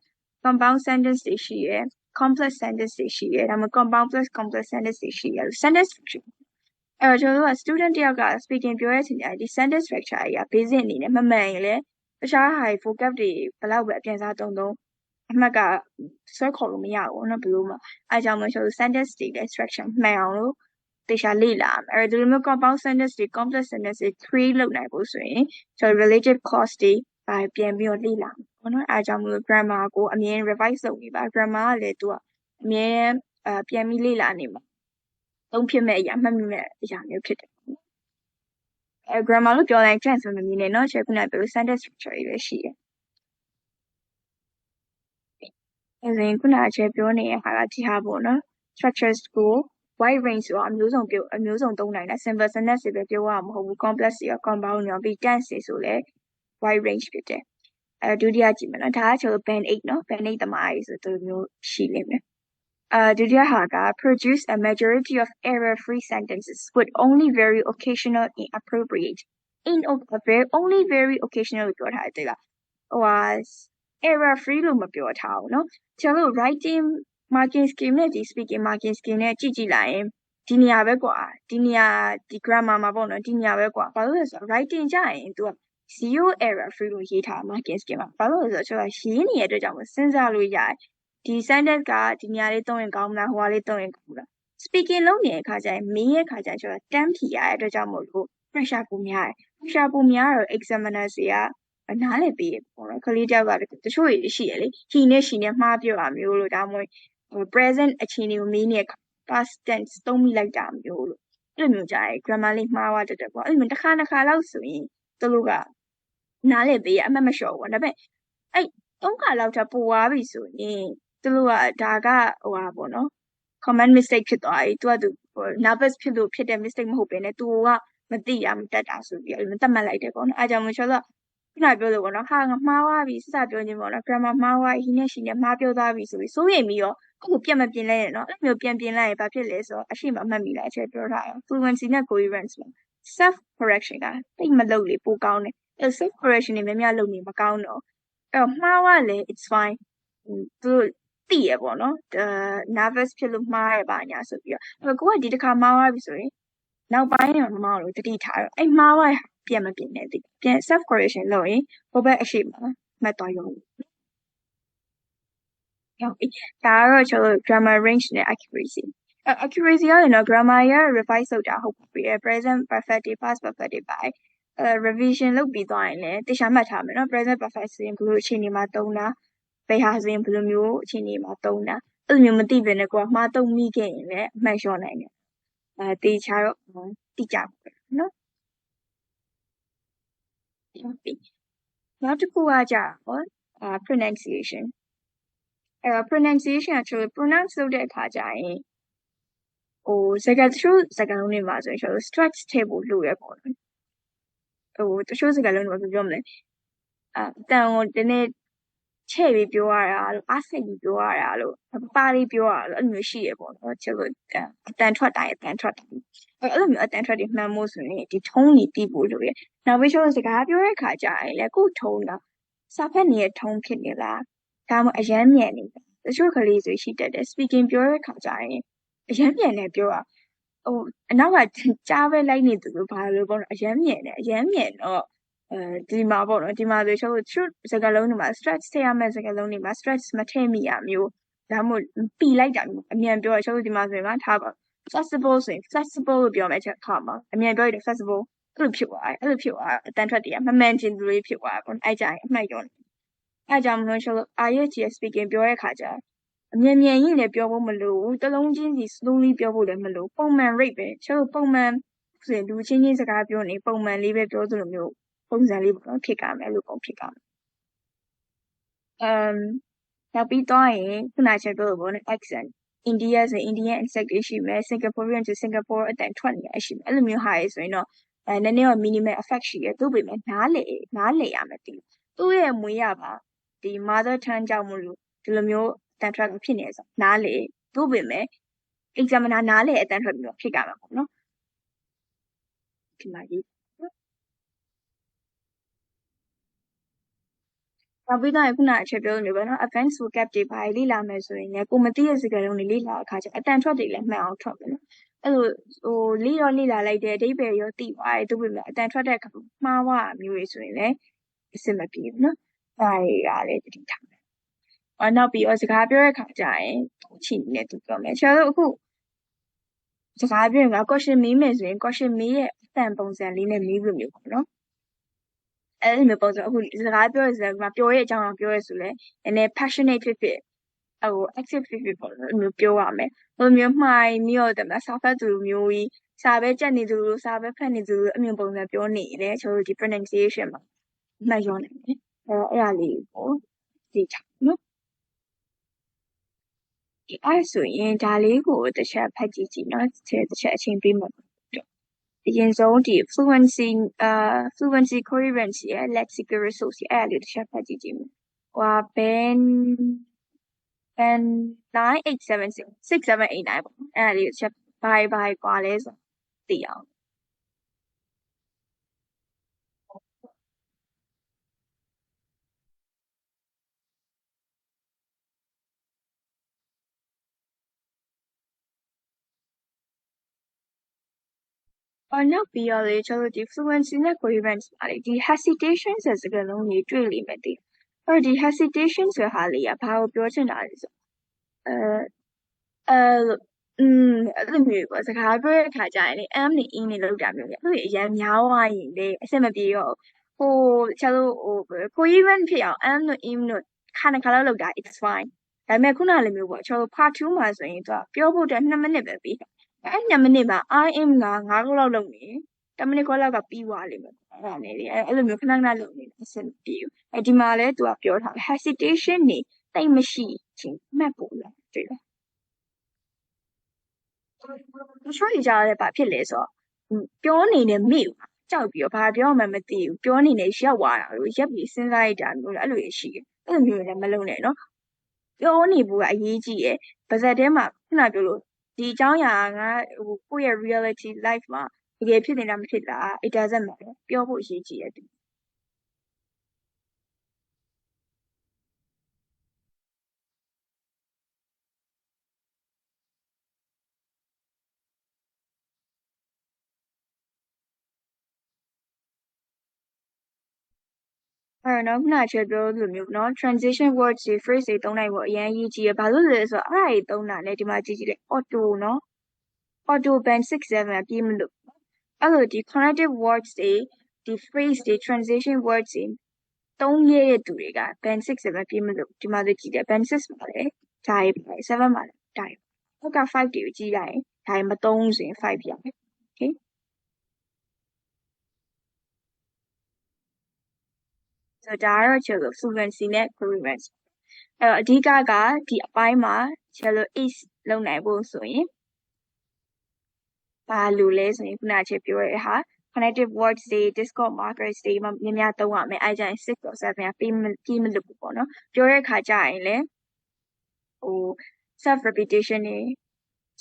compound sentence တွေရှိရယ် complex sentence တွေရှိရယ်ဒါမှ compound plus complex sentence တွေရှိရယ် sentence structure အဲ့တော့ကျွန်တော်တို့က student တယောက်က speaking ပြောရတဲ့အချိန်ဒီ sentence structure ကြီးက basic အနေနဲ့မမှန်ရင်လည်းတခြားဟာ vocab တွေဘယ်လောက်ပဲအပြန်စားသုံးအမှတ်ကဆွဲခေါ်လို့မရဘူးเนาะဘယ်လိုမှအဲကြောင့်မို့ကျွန်တော် sentence တွေလည်း structure မှန်အောင်လို့တေချာလေ့လာမယ်အဲ့တော့ဒီလိုမျိုး compound sentence တွေ complex sentence တွေ create လုပ်နိုင်ဖို့ဆိုရင်ကျွန်တော် relative clause တွေပြန်ပြီးတော့လေ့လာမယ်ပေါ့နော်အဲကြောင့်မို့ grammar ကိုအမြဲ revise လုပ်နေပါ grammar ကလည်းသူကအမြဲပြန်ပြီးလေ့လာနေမှာသုံးဖြစ်မဲ့အရာမှတ်မိမဲ့အရာမျိုးဖြစ်တယ် grammar လို့ပြောလိုက် tense မမြင်နဲ့เนาะချက်ခုနပြော sentence structure တွေလည်းရှိတယ်အဲဆိုရင်ခုနအချက်ပြောနေတဲ့ဟာကဒီဟာပေါ့နော် structures ကို wide range ဆိုတာအမျိုးစုံသုံးနိုင်တာ simple sentence တွေပဲပြောရမှာမဟုတ်ဘူး complex တွေက compound တွေပြီး tense တွေဆိုလည်း wide range ဖြစ်တယ်ဒုတိယကြည့်မယ်နော်ဒါကကျွန်တော် band 8နော် band 8သမားကြီးဆိုသူမျိုးရှိနေမယ်ဒုတိယဟာက produce a majority of error-free sentences with only very occasional inappropriate only very occasional လို့ပြောထားတယ်လားဟိုဟာ error free လို့မပြောထားဘူးเนาะကျွန်တော်တို့ writing marking scheme နဲ့ဒီ speaking marking scheme နဲ့ကြည့်လိုက်ရင်ဒီနေရာပဲကွာဒီနေရာဒီ grammar မှာပေါ့နော်ဒီနေရာပဲကွာဘာလို့လဲဆိုတော့ writing ကြရင် तू က zero error free လို့ရေးထား marking scheme မှာဘာလို့လဲဆိုတော့ကျွန်တော်ရေးနေတဲ့အတွက်ကြောင့်စဉ်းစားလို့ရတယ်ဒီ sentence ကဒီနေရာလေးသုံးရင်ကောင်းမလားဟိုဟာလေးသုံးရင်ကောင်းမလား speaking လုပ်နေတဲ့အခါကျရင်မင်းရဲ့အခါကျရင်ကျွန်တော်တန်းဖြီရတဲ့အတွက်ကြောင့်မို့လို့ pressure ပုံများတယ် pressure ပုံများတော့ examiner တွေကနားလည်ပေးပေါ့နော်ခလေးတယောက်ကတချို့ရှိရလေ he နဲ့ she နဲ့မှားပြောတာမျိုးလို့ဒါမှမဟုတ် present အခြေအနေကိုမင်းနဲ့ past tense သုံးမိလိုက်တာမျိုးလို့အဲ့လိုမျိုးကြရင် grammar လေးမှားသွားတတ်တယ်ပေါ့အဲ့လိုမျိုးတစ်ခါလောက်ဆိုရင်သူတို့ကနားလည်ပေးရအမှတ်မလျှော့ဘူးဒါပေမဲ့အဲ့သုံးခါလောက်ထပ်ပိုသွားပြီဆိုရင်သူတို့ကဒါကဟိုဟာပေါ့နော် common mistake ဖြစ်သွားပြီသူကသူ nervous ဖြစ်လို့ဖြစ်တဲ့ mistake မဟုတ်ဘဲနဲ့သူကမသိရမတတ်တာဆိုပြီးအဲ့လိုသတ်မှတ်လိုက်တယ်ပေါ့နော်အားကြောင့်မို့ကျွန်တော်ခုနပြောလို့ပေါ့နော်ဟာငါမှားသွားပြီစစပြောခြင်းပေါ့နော် grammar မှားသွားဟိနဲ့ရှိနဲ့မှားပြောသွားပြီဆိုပြီးစိုးရိမ်ပြီးတော့အခုပြန်မပြင်လဲရနော်အဲ့လိုမျိုးပြန်ပြင်လိုက်ရင်ဘာဖြစ်လဲဆိုတော့အရှိမအမှတ်မိလိုက်အချက်ပြောထားရ fluency နဲ့ coherence မှာ self correction ကတိတ်မလုပ်လေပိုကောင်းတယ်အဲ့ self correction တွေများလုပ်နေမကောင်းတော့အဲ့တော့မှားသွားလေ it's fine သူသိရပေါ့နော် nervous ဖြစ်လို့မှားရပါညာဆိုပြီးတော့ကိုကဒီတစ်ခါမှားသွားပြီဆိုရင်နောက်ပိုင်းတော့မမတို့တတိထားတော့အဲ့မှားသွားပြန်မပြင်နဲ့ပြန် self correction လုပ်ရင်ဟိုဘက်အရှိမှာမှတ်သွားရုံဟုတ်ပြီဒါကတော့ကျွန်တော် grammar range နဲ့ accuracy accuracy ကတော့နော် grammar ရ revise လုပ်တာဟုတ်ပြီ present perfect တွေ past perfect တွေပါrevision လုပ်ပြီးသွားရင်လည်းတခြားမှတ်ထားမယ်နော် present perfect ဆိုရင်ဘယ်လိုအခြေအနေမှာသုံးတာဘယ်ဟာဆိုရင်ဘယ်လိုမျိုးအခြေအနေမှာသုံးတာအဲ့လိုမျိုးမသိဘဲနဲ့ကိုကမှားသုံးမိခဲ့ရင်လည်းအမှတ်လျော့နိုင်တယ်တေချာတော့တိကျပါနော်နောက်တစ်ခုကကြတော့pronunciation pronunciation ကကျွန်တော် pronounce လုပ်တဲ့အခါကျရင်ဟိုစကားတချို့စကားလုံးတွေမှာဆိုရင်ကျွန်တော် stretch ထည့်ဖို့လိုရပေါ့နော်ဟိုတချို့စကားလုံးတွေမှာပြောမလဲအတန်ကိုဒီနေ့ချဲ့ပြီးပြောရတာလို့အားစိတ်ပြီးပြောရတာလို့ပါလေးပြောရတာလို့အဲ့လိုမျိုးရှိရပေါ့နော်ကျွန်တော်အတန်ထွက်တိုင်းအဲ့လိုမျိုးအတန်ထွက်တွေမှန်ဖို့ဆိုရင်ဒီ tone တွေတီးဖို့လိုရနောက်ပြီးကျွန်တော်စကားပြောတဲ့အခါကျရင်လည်းကို tone ကစာဖတ်နေတဲ့ tone ဖြစ်နေလားဒါမှမဟုတ်အရမ်းမြန်နေလားတချို့ကလေးဆိုရှိတတ်တယ် speaking ပြောတဲ့အခါကျရင်အရမ်းမြန်နေပြောတာဟိုအနောက်ကကြားပဲလိုက်နေသူလို့ဘာလို့ပေါ့နော်အရမ်းမြန်တယ်အရမ်းမြန်တော့ဒီမှာပေါ့နော်ဒီမှာဆိုကျွန်တော်စကားလုံးတွေမှာ stretch ထည့်ရမယ့်စကားလုံးတွေမှာ stretch မထည့်မိရမျိုးဒါမှမဟုတ်ပီလိုက်တာမျိုးအမြန်ပြောရကျွန်တော်ဒီမှာဆိုရင်ထားပါ flexible ဆိုရင် flexible လို့ပြောမယ်ချက်ခါမှာအမြန်ပြောရတဲ့ flexible အဲ့လိုဖြစ်သွားအတန်ထွက်တည်းမမှန်ချင်သူတွေဖြစ်သွားပေါ့အဲ့ကြရင်အမှတ်ရောအဲ့ကြောင့်မလို့ကျွန်တော် IELTS speaking ပြောတဲ့ခါကျအမြန်မြန်ရင်လည်းပြောဖို့မလိုဘူးတလုံးချင်းစီ slowly ပြောဖို့လည်းမလိုပုံမှန် rate ပဲကျွန်တော်ပုံမှန်ဆိုရင်လူချင်းချင်းစကားပြောနေပုံမှန်လေးပဲပြောသလိုမျိုးပုံစံလေးပေါ့ဖြစ်ကြမယ်အဲ့လိုပုံဖြစ်ကြမယ်နောက်ပြီးတော့ရင်ခုနချက်ပြောလို့ပေါ့နော် accent India ဆိုရင် Indian accent တွေရှိမယ် Singaporean ဆို Singapore အတန်ထွက်နေရရှိမယ်အဲ့လိုမျိုးဟာရေးဆိုရင်တော့နည်းနည်းတော့ minimal effect ရှိတယ်သူ့ပေမဲ့နားလေရမယ်တူသူ့ရဲ့မွေးရပါဒီ mother tongue ကြောင့်မလို့ဒီလိုမျိုးအတန်ထွက်ဖြစ်နေဆိုနားလေသူ့ပေမဲ့ examiner နားလေအတန်ထွက်ပြီးတော့ဖြစ်ကြမှာပေါ့နော်ဒီမှာကြီးနောက်ပြီးတော့ခုနအချက်ပြောနေပဲနော် advanced vocab တွေပါလေ့လာမယ်ဆိုရင်လည်းကိုမသိတဲ့စကားလုံးတွေလေ့လာအခါကျအတန်ထွက်တွေလည်းမှန်အောင်ထွက်မယ်နော်အဲ့လိုဟိုလေ့လာလိုက်တဲ့အဓိပ္ပာယ်ရောသိသွားတယ်သူ့ပေမဲ့အတန်ထွက်တဲ့အခါမှားသွားမျိုးတွေဆိုရင်လည်းအဆင်မပြေဘူးနော်ဒါတွေကလည်းတတိထားမယ်နောက်ပြီးတော့စကားပြောတဲ့အခါကျရင်ချိနေသူပြောမယ်ကျွန်တော်တို့အခုစကားပြောရင် question မေးမယ်ဆိုရင် question မေးရဲ့အတန်ပုံစံလေးနဲ့မေးလို့မျိုးပေါ့နော်အဲ့လိုမျိုးပုံစံအခုစကားပြောရစကားပြောရဲ့အကြောင်းပြောရဆိုလဲနည်းနည်း passionate ဖြစ် active ဖြစ်ပေါ့နော်မျိုးပြောရမယ်ဘယ်လိုမျိုးမှားမျိုးတယ်မလားစာဖတ်သူမျိုးကြီးစာပဲကြက်နေသူလို့စာပဲဖတ်နေသူလို့အမြင်ပုံစံပြောနေတယ်ကျွန်တော်ဒီ pronunciation မှာမှတ်ရောနိုင်တယ်အဲ့ဒါလေးကိုသိချင်နော်အဲ့ဆိုရင်ဒါလေးကိုတစ်ချက်ဖတ်ကြည့်နော်တစ်ချက်အချိန်ပေးမှာအရင်ဆုံးဒီ fluency coherence ရဲ့ lexical resource ရဲ့အဲ့ဒါလေးတစ်ချက်ဖတ်ကြည့်မယ်ဟိုBen 98766 ပေါ့အဲ့ဒါလေးကိုချက်ဘာကွာလဲဆိုသိအောင်နောက်ပြီးတော့လေကျွန်တော်ဒီ fluency နဲ့ coherence ပါလေဒီ hesitation ဆိုတဲ့စကားလုံးကြီးတွေ့လိမ့်မယ်ဒီဒီ hesitation ဆိုတဲ့ဟာလေးကဘာကိုပြောချင်တာလဲဆိုအဲ့လိုမျိုးပေါ့စကားပြောတဲ့အခါကျရင်လေ am နဲ့ in နဲ့လောက်တာမျိုးလေအဲ့လိုအရင်များသွားရင်လေအဆင်မပြေတော့ဟိုကျွန်တော်coherent ဖြစ်အောင် am နဲ့ in တို့ခါလောက်လောက်တာ it's fine ဒါပေမဲ့ခုနလိုမျိုးပေါ့ကျွန်တော် part 2မှာဆိုရင်သူကပြောဖို့အတွက်2မိနစ်ပဲပြီးအဲ့2မိနစ်မှာ I am က9ခုလောက်လုပ်နေ10မိနစ်ခွဲလောက်ကပြီးသွားလိမ့်မယ်အဲ့ဒါနဲ့လေအဲ့လိုမျိုးခဏလုပ်နေအဆင်ပြေဘူးဒီမှာလဲသူကပြောထား hesitation နေတိတ်မရှိချင်းမှတ်ဖို့လားတွေ့လားချို့ကြရဲဘာဖြစ်လဲဆိုတော့ပြောနေတယ်မေ့ကြောက်ပြီးတော့ဘာပြောမှမသိဘူးပြောနေတယ်ရက်သွားတာလို့ရက်ပြီးစဉ်းစားလိုက်တာမျိုးလည်းအဲ့လိုရှိတယ်အဲ့လိုမျိုးလည်းမလုပ်နဲ့နော်ပြောနေဖို့ကအရေးကြီးရယ်ပါဇက်ထဲမှာခုနပြောလို့ဒီအကြောင်းအရာကကိုယ့်ရဲ့ reality life မှာတကယ်ဖြစ်နေတာမဖြစ်တာ it doesn't matter ပြောဖို့အရေးကြီးရတယ်အဲ့တော့ခုနချက်ပြောလိုမျိုးနော် transition words တွေ phrase တွေသုံးနိုင်ဖို့အရင်အရေးကြီးရဘာလို့လဲဆိုတော့အဲ့ဒါတွေသုံးတာလေဒီမှာကြည့်ကြည့်လေ auto နော် auto band 67ပြေးမလို့အဲ့လိုဒီ connective words တွေဒီ phrase တွေ transition words တွေသုံးရတဲ့သူတွေက band 67ပြေးမလို့ဒီမှာလေကြည့်တယ် band 6မှာလေဒါရေးပါ7မှာလည်းဒါရေးဟိုက5တွေကိုကြည့်လိုက်ရင်ဒါရေးမသုံးဆိုရင်5ပြမယ် okay ဆိုတော့ဒါကတော့ကျွန်တော် fluency နဲ့ coherence အဲ့တော့အဓိကကဒီအပိုင်းမှာကျွန်တော် ace လုပ်နိုင်ဖို့ဆိုရင်ဘာလို့လဲဆိုရင်ခုနကချက်ပြောရတဲ့ဟာ connective words တွေ discord markers တွေများများသုံးရမယ်အဲကြရင်6 or 7ပြီးမလို့ပေါ့နော်ပြောတဲ့အခါကျရင်လည်းဟို self repetition တွေ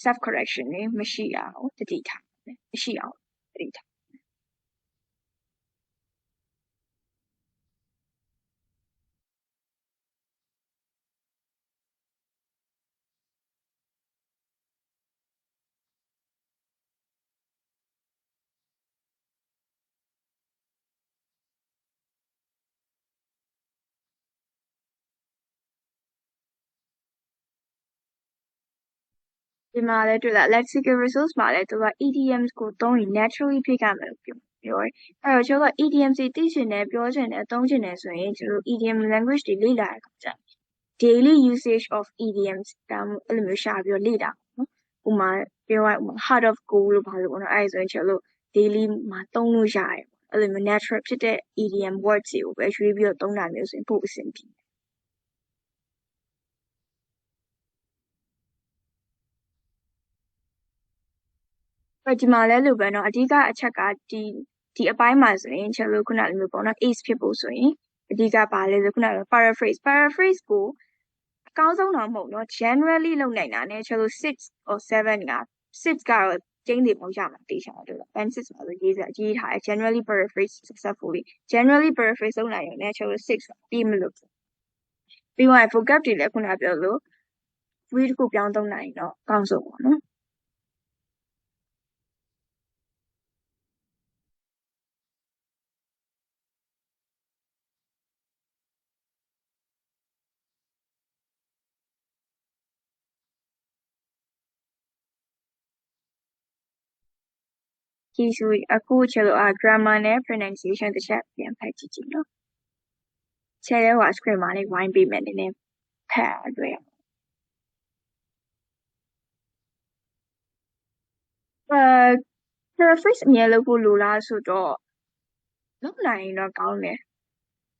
self correction တွေမရှိအောင်တတိထားမရှိအောင်တတိထားဒီမှာလည်းတွေ့လား lexical resource မှာလည်းသူက idioms ကိုသုံးရင် naturally ဖြစ်ကြမယ်လို့ပြောတယ်အဲ့တော့ကျွန်တော်က idioms တွေသိချင်တယ်ပြောချင်တယ်သုံးချင်တယ်ဆိုရင်ကျွန်တော် idiom language တွေလေ့လာရကြ daily usage of idioms ဒါမှအဲ့လိုမျိုးရှာပြီးတော့လေ့လာနော်ဥမာပြောရဥမာ heart of gold လို့ပါလို့ပေါ့နော်အဲ့ဒါဆိုရင်ကျွန်တော် daily မှာသုံးလို့ရတယ်အဲ့လိုမျိုး natural ဖြစ်တဲ့ idiom words တွေကိုပဲရွေးပြီးတော့သုံးတာမျိုးဆိုရင်ပို့အဆင်ပြေဒီမှာလည်းလိုပဲเนาะအဓိကအချက်ကဒီအပိုင်းမှာဆိုရင်ကျွန်တော်ခုနလိုမျိုးပေါ့နော် ace ဖြစ်ဖို့ဆိုရင်အဓိကပါလဲဆိုခုနလို paraphrase ကိုအကောင်းဆုံးတော့မဟုတ်เนาะ generally လုပ်နိုင်တာနဲ့ကျွန်တော်6 or 7က6ကတော့ကျင်းနေပုံရမှာတေးချာတယ်။ band 6မှာဆိုရေးထားတယ် generally paraphrase successfully generally paraphrase လုပ်နိုင်ရင်လည်းကျွန်တော်6ပြီးမလို့ပြီးတော့ vocab တွေလည်းခုနပြောလို့ free တစ်ခုပြောင်းသုံးနိုင်ရင်တော့အကောင်းဆုံးပေါ့နော်ကြည့်ဆိုအခုကျွန်တော် grammar နဲ့ pronunciation တစ်ချက်ပြန်ဖတ်ကြည့်ကြည့်နော်ချက်ရဲဟို screen မှာလေးဝိုင်းပေးမယ်နည်းနည်းဖတ်ရတွေ့ paraphrase အမြဲလုပ်ဖို့လိုလားဆိုတော့လုပ်နိုင်ရင်တော့ကောင်းတယ်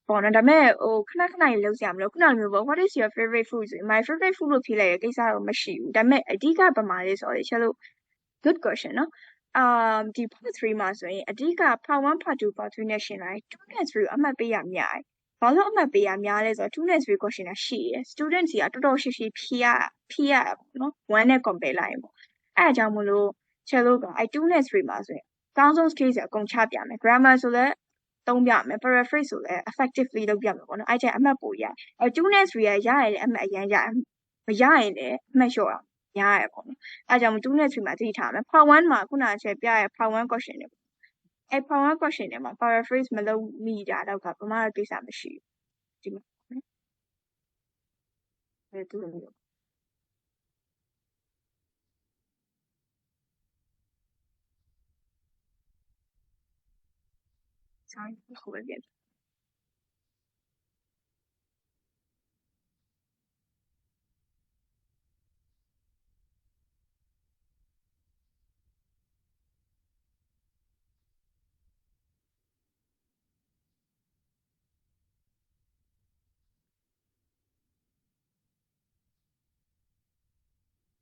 ပေါ့နော်ဒါပေမဲ့ခဏခဏကြီးလုပ်စရာမလိုခုနလိုမျိုးပေါ့ what is your favorite food ဆိုရင် my favorite food လို့ဖြေလိုက်ရကိစ္စတော့မရှိဘူးဒါပေမဲ့အဓိကဘာမှလဲဆိုတော့ချက်လို့ good question နော်ဒီ part 3မှာဆိုရင်အဓိက part 1 part 2 part 3နဲ့ရှင်းလိုက်2နဲ့3ကိုအမှတ်ပေးရများတယ်ဘာလို့အမှတ်ပေးရများလဲဆိုတော့2နဲ့3 question ကရှိရယ် student စီကတော်တော်ရှိဖြေရပေါ့နော်1နဲ့ compare လိုက်ရင်ပေါ့အဲ့အကြောင်းမလို့ချက်လို့က2နဲ့3မှာဆိုရင်အကောင်းဆုံး skills အကုန်ချပြမယ် grammar ဆိုလည်းသုံးပြမယ် paraphrase ဆိုလည်း effectively လုပ်ပြမယ်ပေါ့နော်အဲ့ကျအမှတ်ပိုရ2နဲ့3ရရရင်လည်းအမှတ်အရင်ရမရရင်လည်းအမှတ်လျှော့အောင်ရရပေါ့နော်အဲ့ကြောင့်2နဲ့3မှာသိထားမယ် part 1မှာခုနအချက်ပြရ part 1 question တွေအဲ့ part 1 question တွေမှာ paraphrase မလုပ်မိတာတော့ကဘာမှကိစ္စမရှိဘူးဒီမှာအဲ့တူလို့sorry ဟုတ်ပဲပြန်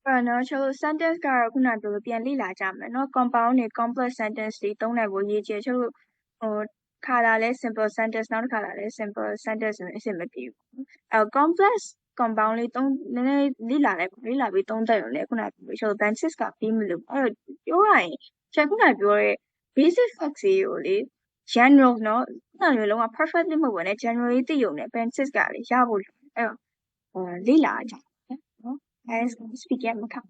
အဲ့တော့ကျွန်တော် sentence ကတော့ခုနပြောလို့ပြန်လေ့လာကြမယ်เนาะ compound တွေ complex sentence တွေသုံးနိုင်ဖို့ရေးချင်ကျွန်တော်ခါလာလဲ simple sentence နောက်တစ်ခါလာလဲ simple sentence ဆိုရင်အဆင်မပြေဘူးအဲ့ complex compound လေးသုံးနည်းနည်းလေ့လာလိုက်လေ့လာပြီးသုံးသပ်ရုံနဲ့ခုနပြောကျွန်တော် benefits ကပြီးမလို့အဲ့တော့ပြောရရင်ကျွန်တော်ခုနပြောတဲ့ basic facts တွေကိုလေ general เนาะခုနမျိုးလုံးဝ perfectly မဟုတ်ဘဲနဲ့ generally သိရုံနဲ့ benefits ကလေရဖို့အဲ့တော့လေ့လာကြเนาะအဲ့ speak ရမှာခါ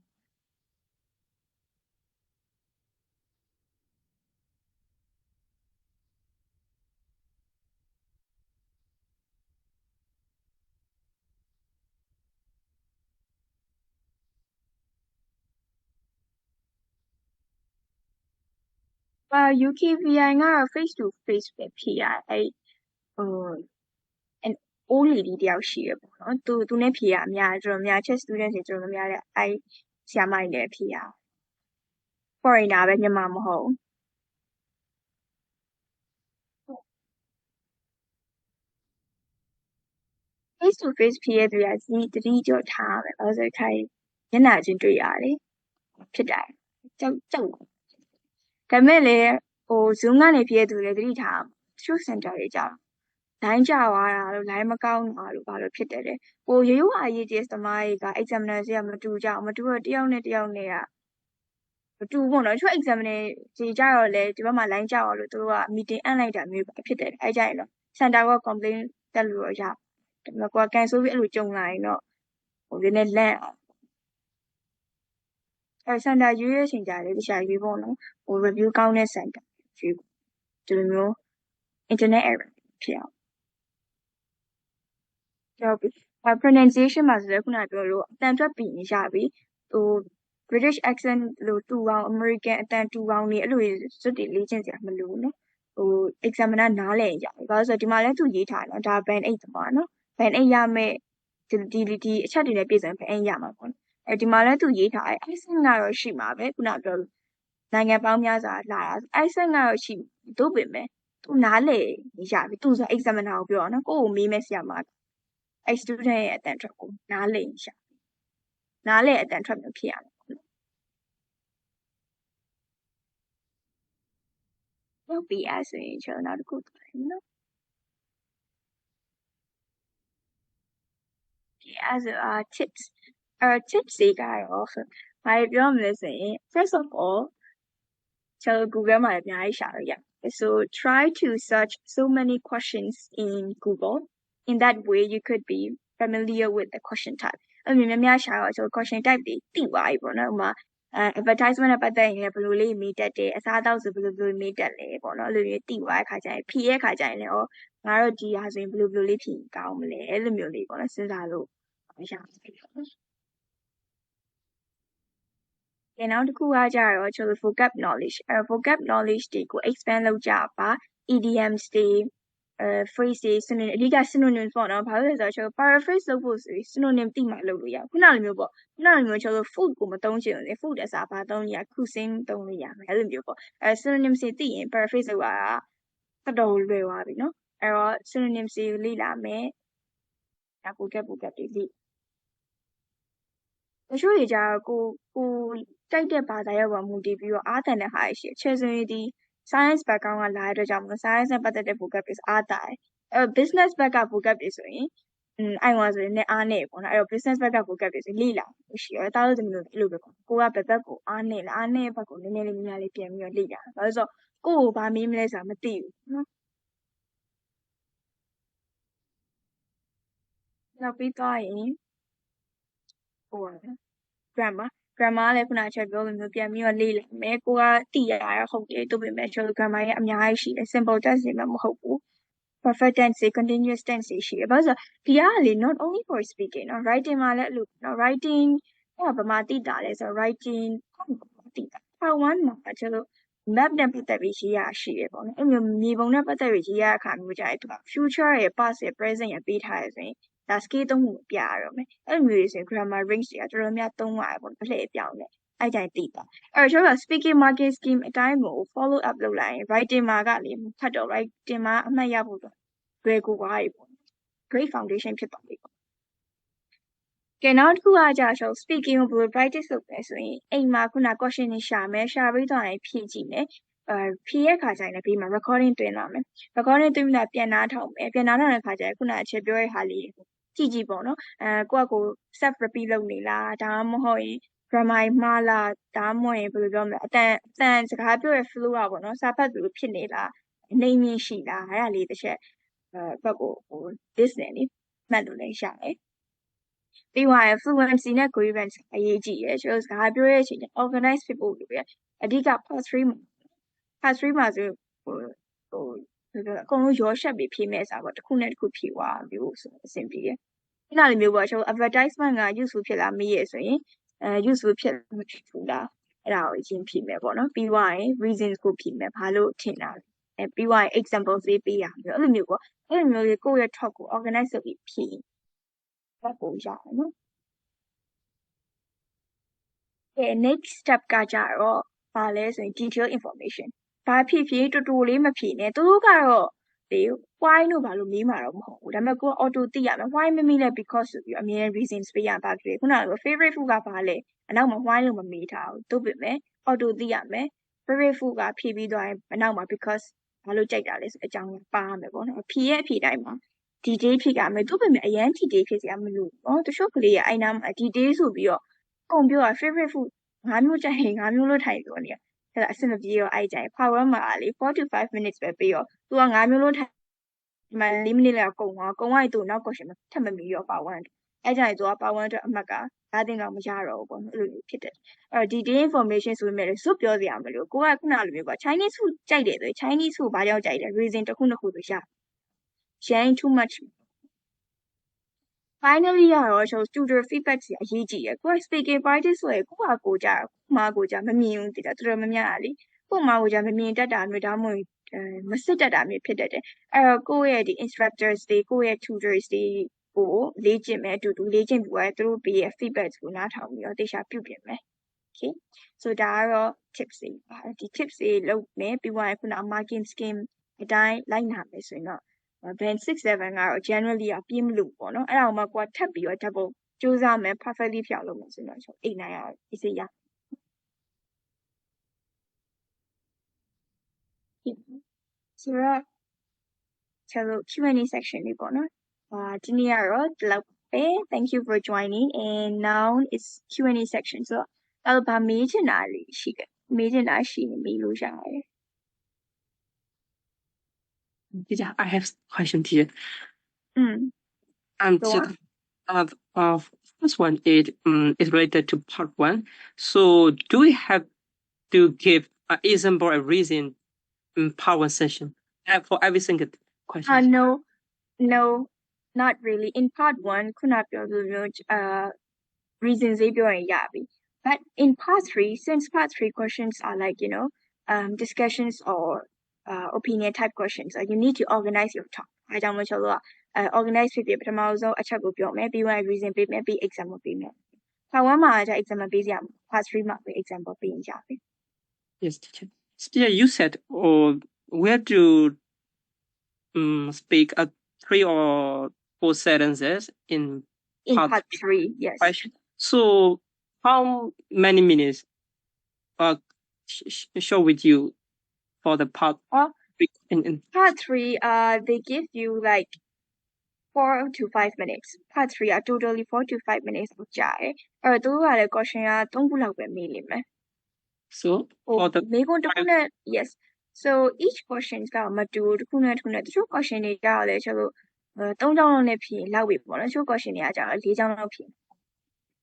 UKVI ကတော့ face to face ပဲဖြေရအဲ့ဟို an old lady တယောက်ရှိရပေါ့နော်သူနဲ့ဖြေရအများတော်တော်များ chess student တွေတော်တော်များတဲ့အဲ့ဆရာမကြီးနဲ့ဖြေရ foreigner ပဲမြန်မာမဟုတ် face to face ဖြေရသူကတတိကြောထားမယ်ဘာလို့ဆိုခိုင်မျက်နှာချင်းတွေ့ရတယ်ဖြစ်တယ်ကြောက်ဒါပေမဲ့လေzoom ကနေဖြေရသူလေတတိထား show center တွေကြာလိုင်းကြသွားတာလို့လိုင်းမကောင်းတာလို့ဘာလို့ဖြစ်တယ်လေရိုးရိုးအရေးကြီးသမားတွေက examiner တွေကမတူကြအောင်မတူတော့တယောက်နဲ့ကမတူဘူးပေါ့နော်သူက examiner ကြီးကြတော့လေဒီဘက်မှာ line ကြောက်အောင်လို့သူတို့က meeting အပ်လိုက်တာမျိုးပဲဖြစ်တယ်အဲ့ကြရင်တော့ center က complaint တက်လို့တော့ရဒါပေမဲ့ကိုက cancel ပြီးအဲ့လိုကြုံလာရင်တော့နည်းနည်းလန့်အောင်အဲ့ center ရွေးရချိန်ကြလေတခြားရွေးပေါ့နော်review ကောင်းတဲ့ center ရွေးဒီလိုမျိုး internet error ဖြစ်အောင်ကြောက်ပြီး pronunciation မှာဆိုလည်းခုနပြောလို့အတန်ထွက်ပြီးရပြီBritish accent လို့တူအောင် American အတန်တူအောင်နေအဲ့လိုစွတ်တွေလေ့ကျင့်စရာမလိုဘူးနော်examiner နားလည်ကြပြီဘာလို့ဆိုတော့ဒီမှာလည်းသူရေးထားတယ်နော်ဒါ band 8တမှာနော် band 8ရမယ်ဒီအချက်တွေနဲ့ပြည့်စုံ band 8ရမှာပေါ့နော်ဒီမှာလည်းသူရေးထားတယ် accent ကတော့ရှိမှာပဲခုနပြောလို့နိုင်ငံပေါင်းများစွာလာတာ accent ကတော့ရှိတို့ပေမဲ့သူနားလည်ရပြီသူဆို examiner ကိုပြောနော်ကိုယ့်ကိုမေးမဲ့ဆရာမအဲ့ student ရဲ့အတန်ထွက်ကိုနားလည်ရနားလည်အတန်ထွက်မျိုးဖြစ်ရမယ်လုပ်ပြီးအဲ့ဆိုရင်ကျွန်တော်နောက်တစ်ခုသွားတယ်နော်ဒီအဲ့ဆိုtips tips တွေကတော့ဘာပြောမလဲဆိုရင် first of all ကျွန်တော် Google မှာအများကြီးရှာလို့ရတယ် so try to search so many questions in Google in that way you could be familiar with the question type အဲ့လိုများရှာတော့ကျွန်တော် question type တွေသိသွားပြီပေါ့နော်ဥပမာadvertisement နဲ့ပတ်သက်ရင်လည်းဘယ်လိုလေးမေးတတ်တယ်အစားအသောက်ဆိုဘယ်လိုမေးတတ်လဲပေါ့နော်အဲ့လိုမျိုးသိသွားတဲ့ခါကျရင်ဖြေရဲ့ခါကျရင်လည်းငါတို့ဒီဟာဆိုရင်ဘယ်လိုလေးဖြေကောင်းမလဲအဲ့လိုမျိုးလေးပေါ့နော်စဉ်းစားလို့ရပါတယ်နောက်တစ်ခုကကြတော့ကျွန်တော် vocab knowledge vocab knowledge တွေကို expand လုပ်ကြပါ idioms တွေ phrase တွေ synonym အဓိက synonyms ပေါ့နော်ဘာလို့လဲဆိုတော့ကျွန်တော် paraphrase လုပ်ဖို့ဆိုပြီး synonym တိမှလုပ်လို့ရခုနလိုမျိုးပေါ့ခုနလိုမျိုးကျွန်တော် food ကိုမသုံးချင်ဘူးလေ food အစားဘာသုံးရ cuisine သုံးလို့ရမယ်အဲ့လိုမျိုးပေါ့synonyms တွေသိရင် paraphrase လုပ်ရတာတော်တော်လွယ်သွားပြီနော်အဲ့တော့ synonyms တွေလေ့လာမယ်vocab တွေလေ့တချို့တွေကြတော့ကိုတိုက်တဲ့ဘာသာရပ်ပေါ်မူတည်ပြီးတော့အားတန်တဲ့ဟာရှိချေဆိုရင်ဒီ science background ကလာတဲ့အတွက်ကြောင့်မလို့ science နဲ့ပတ်သက်တဲ့ vocab တွေအားတာတယ်business back က vocab တွေဆိုရင်အဲ့ဟောဆိုရင်လည်းအားနေပေါ့နော်အဲ့တော့ business back က vocab တွေဆိုလေ့လာရှိရတာလို့တမျိုးအဲ့လိုပဲပေါ့ကိုကဘယ်ဘက်ကိုအားနေလားအားနေဘက်ကိုနည်းနည်းလေးများလေးပြန်ပြီးတော့လေ့လာဘာလို့ဆိုတော့ကိုကိုဘာမေးမလဲဆိုတာမသိဘူးနော်နောက်ပြီးသွားရင်ဟိုပါ grammar လည်းခုနချက်ပြောလိုမျိုးပြန်ပြီးတော့လေ့လာမယ်ကိုကသိရတာဟုတ်တယ်တို့ပေမဲ့ကျွန်တော် grammar ရဲ့အများကြီးရှိတယ် simple tense တွေမှမဟုတ်ဘူး perfect tense တွေ continuous tense တွေရှိတယ်ဘာလို့ဆိုတော့ဒီကလေ not only for speaking เนาะ writing မှာလည်းအဲ့လိုเนาะ writing ကဘာမှသိတာလဲဆိုတော့ writing သိတာ part 1မှာကျွန်တော် map နဲ့ပတ်သက်ပြီးရေးရရှိတယ်ပေါ့နော်အဲ့လိုမျိုးမြေပုံနဲ့ပတ်သက်ပြီးရေးရအခါမျိုးကြရင်သူက future ရဲ့ past ရဲ့ present ရဲ့ပေးထားရဆိုရင်ဒါ scale သုံးခုပြရတော့မယ်အဲ့လိုမျိုးတွေဆိုရင် grammar range တွေကတော်တော်များသုံးရတယ်ပေါ့အလှည့်အပြောင်းနဲ့အဲ့တိုင်းသိတာအဲ့တော့ကျွန်တော် speaking marking scheme အတိုင်းကို follow up လုပ်လိုက်ရင် writing မှာကလေဖတ်တော့ writing မှာအမှတ်ရဖို့တော့လွယ်ကူသွားပြီပေါ့ great foundation ဖြစ်သွားပြီပေါ့ကဲနောက်တစ်ခုကကြာဆို speaking ကိုဘယ်လို practice လုပ်လဲဆိုရင်အိမ်မှာခုန question တွေရှာမယ်ရှာပြီးတော့ရင်ဖြည့်ကြည့်မယ်ဖြည့်ရဲ့ခါကျရင်လည်းပြီးမှာ recording တွင်လာမယ် recording တွင်လာပြန်နားထောင်မယ်ပြန်နားထောင်တဲ့ခါကျရင်ခုနအချက်ပြောတဲ့ဟာလေးကြည့်ကြည့်ပေါ့နော်ကိုယ့်ကို self repeat လုပ်နေလားဒါမှမဟုတ်ရင် grammar မှားလားဒါမှမဟုတ်ရင်ဘယ်လိုပြောမလဲအတန်စကားပြောရဲ့ flow อ่ะပေါ့နော်စာဖတ်သူဖြစ်နေလားနေမြင့်ရှိလားအဲ့ဒါလေးတစ်ချက်ဘက်ကိုlisten နေမှတ်လို့လည်းရတယ်ပြီးသွားရင် fluency နဲ့ coherence အရေးကြီးရယ်ကျွန်တော်စကားပြောတဲ့အချိန် organize ဖြစ်ဖို့လိုရအဓိက part 3မှာဆိုအကုန်လုံးရောရှက်ပြီးဖြေမဲ့စာပေါ့တစ်ခုနဲ့တစ်ခုဖြေသွားမျိုးဆိုအဆင်ပြေတယ်ခုနလိုမျိုးပေါ့ကျွန်တော် advertisement က useful ဖြစ်လားမေးရဆိုရင်useful ဖြစ်မဖြစ်ဘူးလားအဲ့ဒါကိုအရင်ဖြေမယ်ပေါ့နော်ပြီးသွားရင် reasons ကိုဖြေမယ်ဘာလို့ထင်တာလဲပြီးသွားရင် examples လေးပေးရမျိုးအဲ့လိုမျိုးပေါ့အဲ့လိုမျိုးလေးကိုယ့်ရဲ့ talk ကို organize လုပ်ပြီးဖြေပတ်ဖို့ရတယ်နော်next step ကကြတော့ဘာလဲဆိုရင် detail information ဘာဖြစ်ဖြစ်တူတူလေးမဖြေနဲ့သူတို့ကတော့လေ why လို့ဘာလို့မေးမှာတော့မဟုတ်ဘူးဒါပေမဲ့ကိုက auto သိရမယ် why မမေးလဲ because ဆိုပြီးအမြဲ reasons ပေးရပါဖြစ်ခုနက favorite food ကဘာလဲအနောက်မှာ why လို့မမေးထားဘူးတို့ပေမဲ့ auto သိရမယ် favorite food ကဖြေပြီးသွားရင်အနောက်မှာ because ဘာလို့ကြိုက်တာလဲဆိုအကြောင်းပါရမယ်ပေါ့နော်ဖြေရဲ့အဖြေတိုင်းမှာ detail ဖြစ်ရမယ်တို့ပေမဲ့အရန် detail ဖြစ်စရာမလိုဘူးနော်တချို့ကလေးကအဲ့နာမှာ detail ဆိုပြီးတော့ကုန်ပြောတာ favorite food ၅မျိုးကြိုက်ရင်၅မျိုးလို့ထိုင်ပြောနေရအဲ့ဒါအဆင်မပြေတော့အဲ့ကြိုင် power မှာလေ4 to 5 minutes ပဲပြီးတော့သူက၅မျိုးလို့ထိုင်ဒီမှာ4 minute လောက်ကုန်သွားသူနောက် question ထပ်မမီတော့ power အဲ့ကြိုင်သူက power အတွက်အမှတ်ကဒါတင်တော့မရတော့ဘူးပေါ့နော်အဲ့လိုဖြစ်တယ်အဲ့တော့ detail information ဆိုပေမဲ့ဇွတ်ပြောစရာမလိုကိုကခုနလိုမျိုးပေါ့ Chinese food ကြိုက်တယ်ဆို Chinese food ဘာကြောင့်ကြိုက်တယ် reason တစ်ခုနှစ်ခုဆိုရရင် too much finally ကတော့ကျွန်တော် tutor feedback စီအရေးကြီးရယ်ကိုယ် speaking practice ဆိုရင်ကိုယ့်ဟာကိုကြမှာကိုကြမမြင်ဘူးတိတာတော်တော်များများလေကိုယ့်မှာကိုကြမမြင်တတ်တာမျိုးဒါမှမဟုတ်မစစ်တတ်တာမျိုးဖြစ်တတ်တယ်အဲ့တော့ကိုယ့်ရဲ့ဒီ instructors တွေကိုယ့်ရဲ့ tutors တွေကိုလေ့ကျင့်မယ်အတူတူလေ့ကျင့်ပြီးတော့သူတို့ပေးရဲ့ feedback ကိုနားထောင်ပြီးတော့တေချာပြုပြင်မယ် okay so ဒါကတော့ tips တွေပါဒီ tips တွေလုပ်မယ်ပြီးသွားရင်ခုန marking scheme အတိုင်းလိုက်နာမယ်ဆိုရင်တော့band 6 7ကတော့ generally ပြင်းမလို့ပေါ့နော်အဲ့ဒါမှကိုကထပ်ပြီးတော့ double စူးစမ်းမယ် perfectly ဖြောင်းလုပ်မယ်ဆိုတော့ကျွန်တော်8 9ရ easy ရဆိုတော့ကျွန်တော် Q&A section လေးပေါ့နော်ဒီနေ့ကတော့ဒီလောက်ပဲ thank you for joining and now it's Q&A section ဆိုတော့အဲ့ဘာမေးချင်တာလေးရှိတယ်မေးချင်တာရှိရင်မေးလို့ရတယ်Teacher, I have a question, teacher. First one is related to part 1. So, do we have to give an example, a reason in part 1 session for every single question? No, not really. In part 1,ခုနပြောလို့reasons တွေပြောရင်ရပြီ but in part 3, since part 3 questions are like discussions or opinion type questions. So you need to organize your talk. I don't want to organize with you, but I'm also a chat with you. Maybe one reason, maybe example, maybe. However, example, part 3 mark example being Javi. Yes, teacher. Still, you said, we have to speak 3 or 4 sentences in part 3. Yes. Question. So, how many minutes show with you for the part? In part 3, they give you like 4 to 5 minutes. Part 3 are totally 4 to 5 minutes of jai. Those are the question So for the yes. So each question is got two question is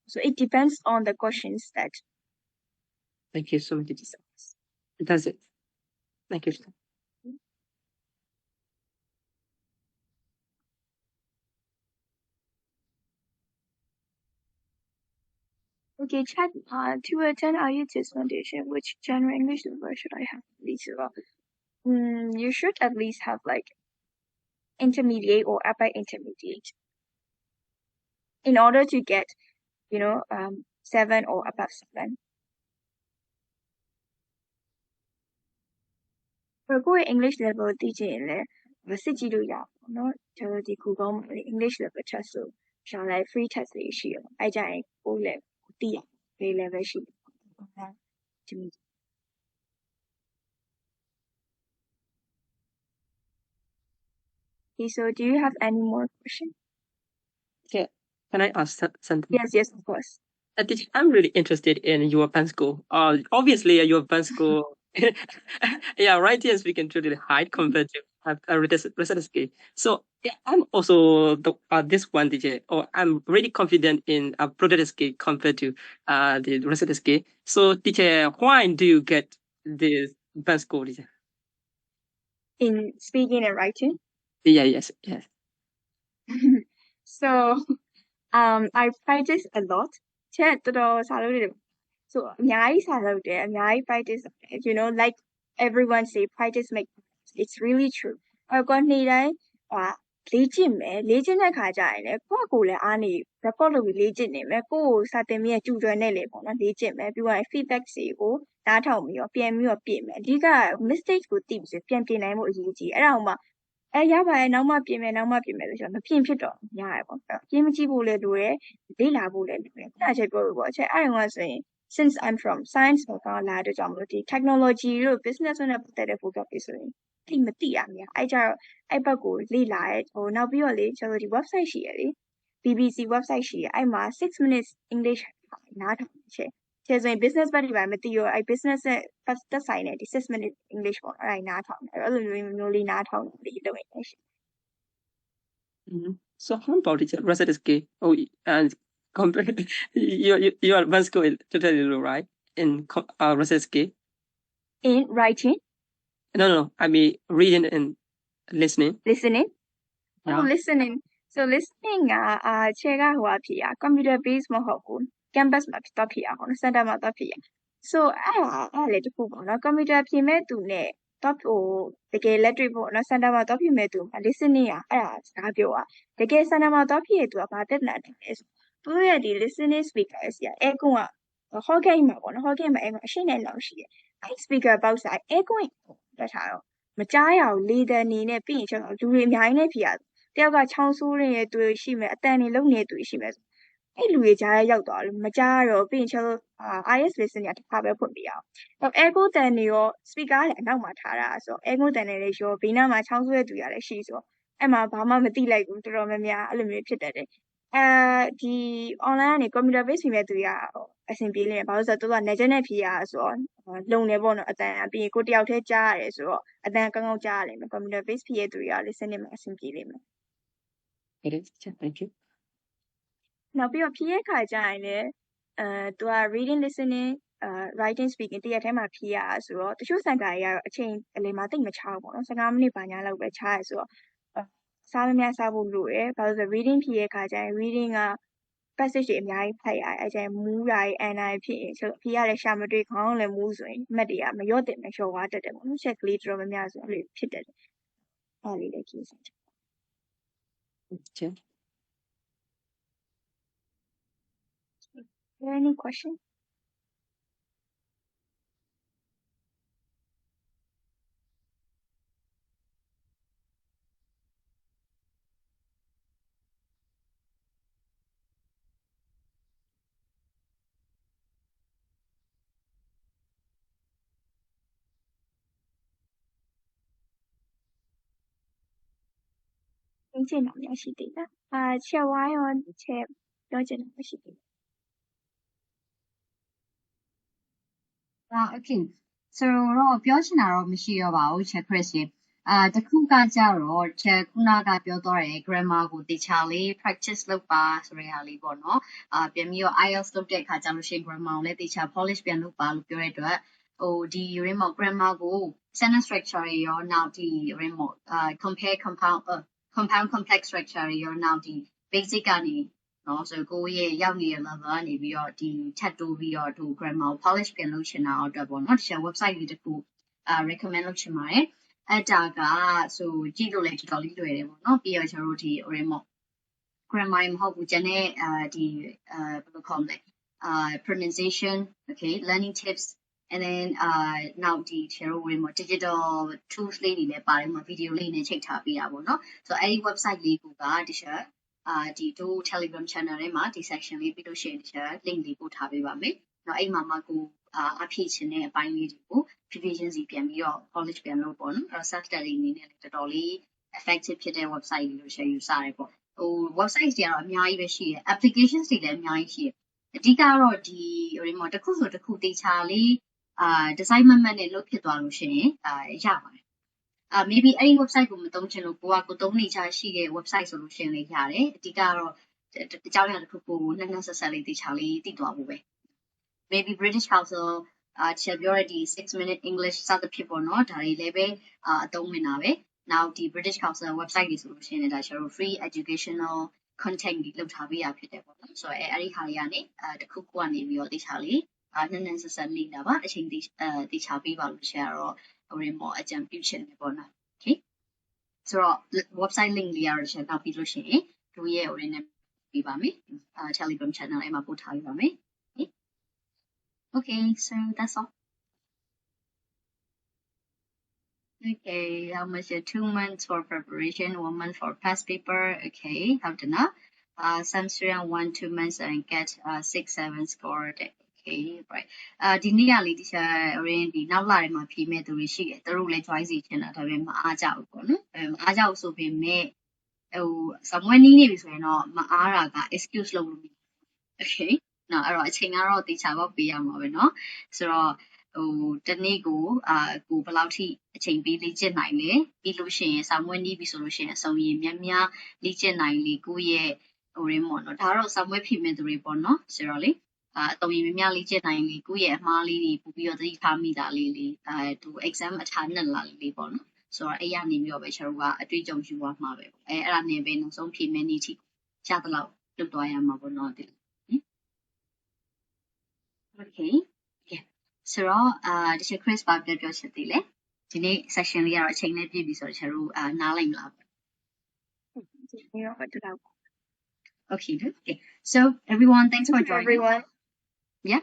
so it depends on the questions that. Thank you so much. That's it. Thank you. Okay, chat. To attend IELTS foundation, which general English level should I have? You should at least have like intermediate or upper intermediate in order to get, 7 or above 7. For English level teaching there, the city do ya, no, the Google English level test so shall I free test the issue. I giant O level, D level sheet to me. Okay, so do you have any more questions? Yeah. Can I ask something? Yes, of course. I'm really interested in your pen school. Obviously, your pen school, yeah, writing and speaking totally high compared to residency. So yeah, I'm also this one DJ, or I'm really confident in a residency compared to the residency. So DJ, why do you get this pen school, DJ? In speaking and writing? Yeah, yes. So I practice a lot. So I practice, like everyone say practice make it's really true. ကိုနေ့တိုင်းလေ့ကျင့်မယ်လေ့ကျင့်တဲ့ခါကျရင်လည်းကိုယ့်ကိုယ်လည်းအားနေ record လုပ်ပြီးလေ့ကျင့်နေမယ်ကိုယ့်ကိုစာသင်ပြီးကျူတွယ်နဲ့လေပေါ့နော်လေ့ကျင့်မယ်ပြီးတော့ feedback တွေကိုနားထောင်ပြီးတော့ပြန်ပြီးတော့ပြင်မယ်အဓိက mistake ကိုသိပြီးဆိုပြန်ပြင်နိုင်ဖို့အရေးကြီးအဲ့ဒါအောင်မှရပါတယ်နောက်မှပြင်မယ်ဆိုတော့မပြင်ဖြစ်တော့ရတယ်ပေါ့ပြင်မကြည့်ဖို့လည်းလိုတယ်လေ့လာဖို့လည်းလိုတယ်အဲ့ဒါချက်ပြောလို့ပေါ့အချက်အဲ့ဒါကဆိုရင် since I'm from science background လာတဲ့ကြောင့်မလို့ဒီ technology တို့ business နဲ့ပတ်သက်တဲ့ focus တွေဆိုရင်တိမသိရမြဲအဲ့ကြတော့အဲ့ဘက်ကိုလေ့လာရဲနောက်ပြီးတော့လေကျွန်တော်ဒီ website ရှိရလေ BBC website ရှိရအဲ့မှာ6 minutes English နားထောင်ချက်ကျေဆိုရင် business ဘက်တွေပါမသိရောအဲ့ business နဲ့သက်ဆိုင်တဲ့ဒီ6 minutes English ပေါ့အဲ့နားထောင်အဲ့လိုမျိုးလေးနားထောင်ပြီးလုပ်ရင်ရှိ So how about the residency? And compared your advanced school is totally low, right? In residency? In writing? No. I mean reading and listening. Listening? Yeah. Oh, listening. So listening ချက်ဟိုဖြစ်ရ computer based မဟုတ်ဘူး campus မှာတော့ဖြစ်ရအောင် center မှာတော့ဖြစ်ရ So အဲ့လေတခုပေါ့နော် computer ပြင်မဲ့သူနဲ့တော့တကယ်လက်တွေ့ပေါ့နော် center မှာတော့ဖြစ်မဲ့သူ listening အဲ့ဒါစကားပြောတာတကယ် center မှာတော့ဖြစ်ရသူကဘာတက်လာတယ်လဲသူရဲ့ဒီ listening speaker စီအဲကွန်းက Hawking မှာပေါ့နော် Hawking မှာအဲအရှင်းနဲ့လောက်ရှိတယ်အဲ့ speaker box အဲကွန်းတက်ထားတော့မကြားရအောင်လေတန်နေနဲ့ပြီးရင်ချက်လူတွေအများကြီးနဲ့ဖြစ်ရတယောက်ကချောင်းဆိုးနေတဲ့သူရှိမယ်အတန်နေလုံးနေတဲ့သူရှိမယ်အဲ့လူတွေကြားရောက်သွားလို့မကြားတော့ပြီးရင်ချက် IS listening တစ်ခါပဲဖွင့်ပြရအောင်အဲ့ echo တန်နေရော speaker လည်းအနောက်မှာထားတာဆိုတော့ echo တန်နေလည်းရောဘေးနားမှာချောင်းဆိုးတဲ့သူရလည်းရှိဆိုတော့အဲ့မှာဘာမှမသိလိုက်ဘူးတော်တော်များများအဲ့လိုမျိုးဖြစ်တတ်တယ်ဒီ online ကနေ computer base ပြင်မဲ့သူရအဆင်ပြေနေတယ်ဘာလို့ဆိုတော့သူက net နဲ့ဖြေရဆိုတော့လုံနေပေါ့နော်အတန်ပြီးရင်ကိုတယောက်တည်းကြားရတယ်ဆိုတော့အတန်ကောင်းကောင်းကြားရလိမ့်မယ် computer base ဖြေရသူရ listening မှာအဆင်ပြေလိမ့်မယ် Thank you နောက်ပြီးတော့ဖြေရခါကျရင်လည်းသူက reading listening writing speaking တရက်ထဲမှာဖြေရဆိုတော့တချို့စံကာတွေကတော့အချိန်အလယ်မှာတိတ်မချောက်ပေါ့နော်15မိနစ်ပါညာလောက်ပဲချရဲဆိုတော့စားမများစားဖို့လိုတယ်ဘာလို့ဆို reading ဖြေရခါကျရင် reading က passage တွေအများကြီးဖတ်ရတယ်အဲ့ကျရင်မူးတာတွေအန်တာတွေဖြစ်ရင်ဆိုအဖေကလည်းရှာမတွေ့ခေါင်းလည်းမူးဆိုရင်အမှတ်တွေကမလျော့တင်မလျော့သွားတတ်တယ်ပေါ့နော်ချက်ကလေးတော်တော်များများဆိုအဲ့လိုဖြစ်တတ်တယ်အဲ့လေးလည်းကြည့်စမ်း Okay. Is there any question? Ý trên nào nhỉ chị tỷ đó treo why on treo đó trên nào chị tỷ okay so တော့ပြောချင်တာတော့မရှိတော့ပါဘူး check Chris ရေတခုကကြတော့ check ခုနကပြောတော့တယ် grammar ကိုတခြားလေး practice လုပ်ပါဆိုတဲ့ဟာလေးပေါ့နော်ပြန်ပြီးတော့ IELTS လုပ်တဲ့အခါကျလို့ရှိရင် grammar ကိုလည်းတခြား polish ပြန်လုပ်ပါလို့ပြောတဲ့အတွက်ဒီ remote grammar ကို sentence structure တွေရောနောက်ဒီ remote compare compound complex structure တွေရောနောက်ဒီ basic ကနေနော်ဆိုကိုရဲ့ရောက်နေတဲ့ level ကနေပြီးတော့ဒီထပ်တိုးပြီးတော့ဒီ grammar ကို polish ပြန်လုပ်ချင်တာအတွက်ပေါ့နော်တခြား website လေးတစ်ခုrecommend လုပ်ချင်ပါတယ်အဲ့ဒါကဆိုကြည့်လို့လည်းတော်တော်လေးလွယ်တယ်ပေါ့နော်ပြီးတော့ကျွန်တော်တို့ဒီ remote grammar မဟုတ်ဘူးကျန်တဲ့ဒီဘယ်လိုခေါ်မလဲpronunciation okay learning tips and then now ဒီ Chero remote digital tools လေးတွေလည်းပါတယ်မှာ video လေးနဲ့ချိန်ထားပေးတာပေါ့နော်ဆိုတော့အဲ့ဒီ website လေးကတခြားဒီတို့ Telegram channel ထဲမှာဒီ section လေးပြီးလို့ရှိရင်တခြား link လေးပို့ထားပေးပါမယ်။နောက်အဲ့မှာမှကိုအဖြည့်ချင်တဲ့အပိုင်းလေးတွေကိုဖြည်းဖြည်းချင်းစီပြန်ပြီးတော့ polish ပြန်လုပ်ပေါ့နော်။အဲ့တော့ self study အနေနဲ့တော်တော်လေး effective ဖြစ်တဲ့ website လေးလို့ share ယူစားရပေါ့။website တွေကတော့အများကြီးပဲရှိတယ် applications တွေလည်းအများကြီးရှိတယ်။အဓိကတော့ဒီ remote တစ်ခုဆိုတစ်ခုတေချာလေးdesign မှတ်နဲ့လုပ်ဖြစ်သွားလို့ရှိရင်ရပါတယ်maybe အဲ့ဒီ website ကိုမသုံးချင်လို့ကိုသုံးနေချာရှိတဲ့ website ဆိုလို့ရှိရင်လည်းရတယ်အဓိကတော့အကြောင်းအရာတစ်ခုကိုနှစ်ဆက်ဆက်လေးတေချာလေးသိသွားဖို့ပဲ maybe British Council ချက်ပြောရတဲ့ 6 minute English စသဖြင့်ပေါ့နော်ဒါတွေလည်းပဲအသုံးဝင်တာပဲနောက်ဒီ British Council website တွေဆိုလို့ရှိရင်လည်းဒါကျွန်တော် free educational content တွေလုပ်ထားပေးရဖြစ်တယ်ပေါ့နော်ဆိုတော့အဲ့ဒီဟာတွေကနေတစ်ခုခုကနေပြီးတော့တေချာလေးနှစ်ဆက်ဆက်နေတာပါအချိန်တေချာပေးပါလို့ share တော့ remote အကြံပြုချင်တယ်ပေါ့နော် okay ဆိုတော့ website link လေးရတော့ share နောက်ပြီးလို့ရှိရင်တို့ရဲ့ original ပေးပါမယ် Telegram channel အဲ့မှာပို့ထားပေးပါမယ် okay so that's all okay how much 2 months for preparation 1 month for past paper okay how to know some student 1-2 months and get 6-7 scored okay right ဒီနေ့ကလေးတခြား range ဒီနောက်လာတွေမှာဖြေမဲ့သူတွေရှိတယ်သူတို့လည်း join စီချင်တာဒါပေမဲ့မအားကြဘူးပေါ့နော်မအားကြဘူးဆိုပေမဲ့somewhere နီးနေပြီဆိုရင်တော့မအားတာက excuse လုပ်လို့ okay နော်အဲ့တော့အချိန်ကတော့တေချာပေါက်ပေးရမှာပဲเนาะဆိုတော့တနေ့ကိုကိုဘယ်လောက်ထိအချိန်ပေးလေ့ကျင့်နိုင်လဲပြီးလို့ရှိရင် somewhere နီးပြီဆိုလို့ရှိရင်အဆုံးရင်များလေ့ကျင့်နိုင်လေကိုရဲ့remote เนาะဒါတော့ somewhere ဖြေမဲ့သူတွေပေါ့เนาะဆိုတော့လေအတုံးရင်များလေ့ကျင့်နိုင်လေကိုရဲ့အမှားလေးတွေပို့ပြီးတော့သတိထားမိတာလေးသူ exam အထာနဲ့လာလေးပေါ့နော်ဆိုတော့အဲ့ရနေပြီးတော့ပဲကျွန်တော်ကအတွေ့အကြုံယူသွားမှာပဲအဲ့ဒါနဲ့ပဲနောက်ဆုံးဖြေမယ်နေ့ထိရသလောက်လုပ်သွားရမှာပေါ့နော်ဒီ okay yeah ဆိုတော့ဒီ Chris ပါပြောချင်သေးလေဒီနေ့ session လေးကတော့အချိန်နဲ့ပြည့်ပြီဆိုတော့ကျွန်တော်နားလိုက်မလားပေါ့ okay okay so everyone thanks for joining everyone yeah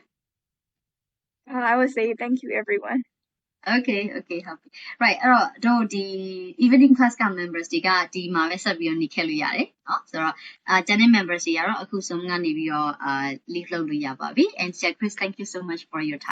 I would say thank you everyone okay happy right အဲ့တော့ဒီ evening class က members တွေကဒီမှာပဲဆက်ပြီးတော့နေခဲ့လို့ရတယ်เนาะဆိုတော့ကျန်တဲ့ members တွေကတော့အခုဆုံးကနေပြီးတော့leave လုပ်လို့ရပါပြီ and Chris thank you so much for your time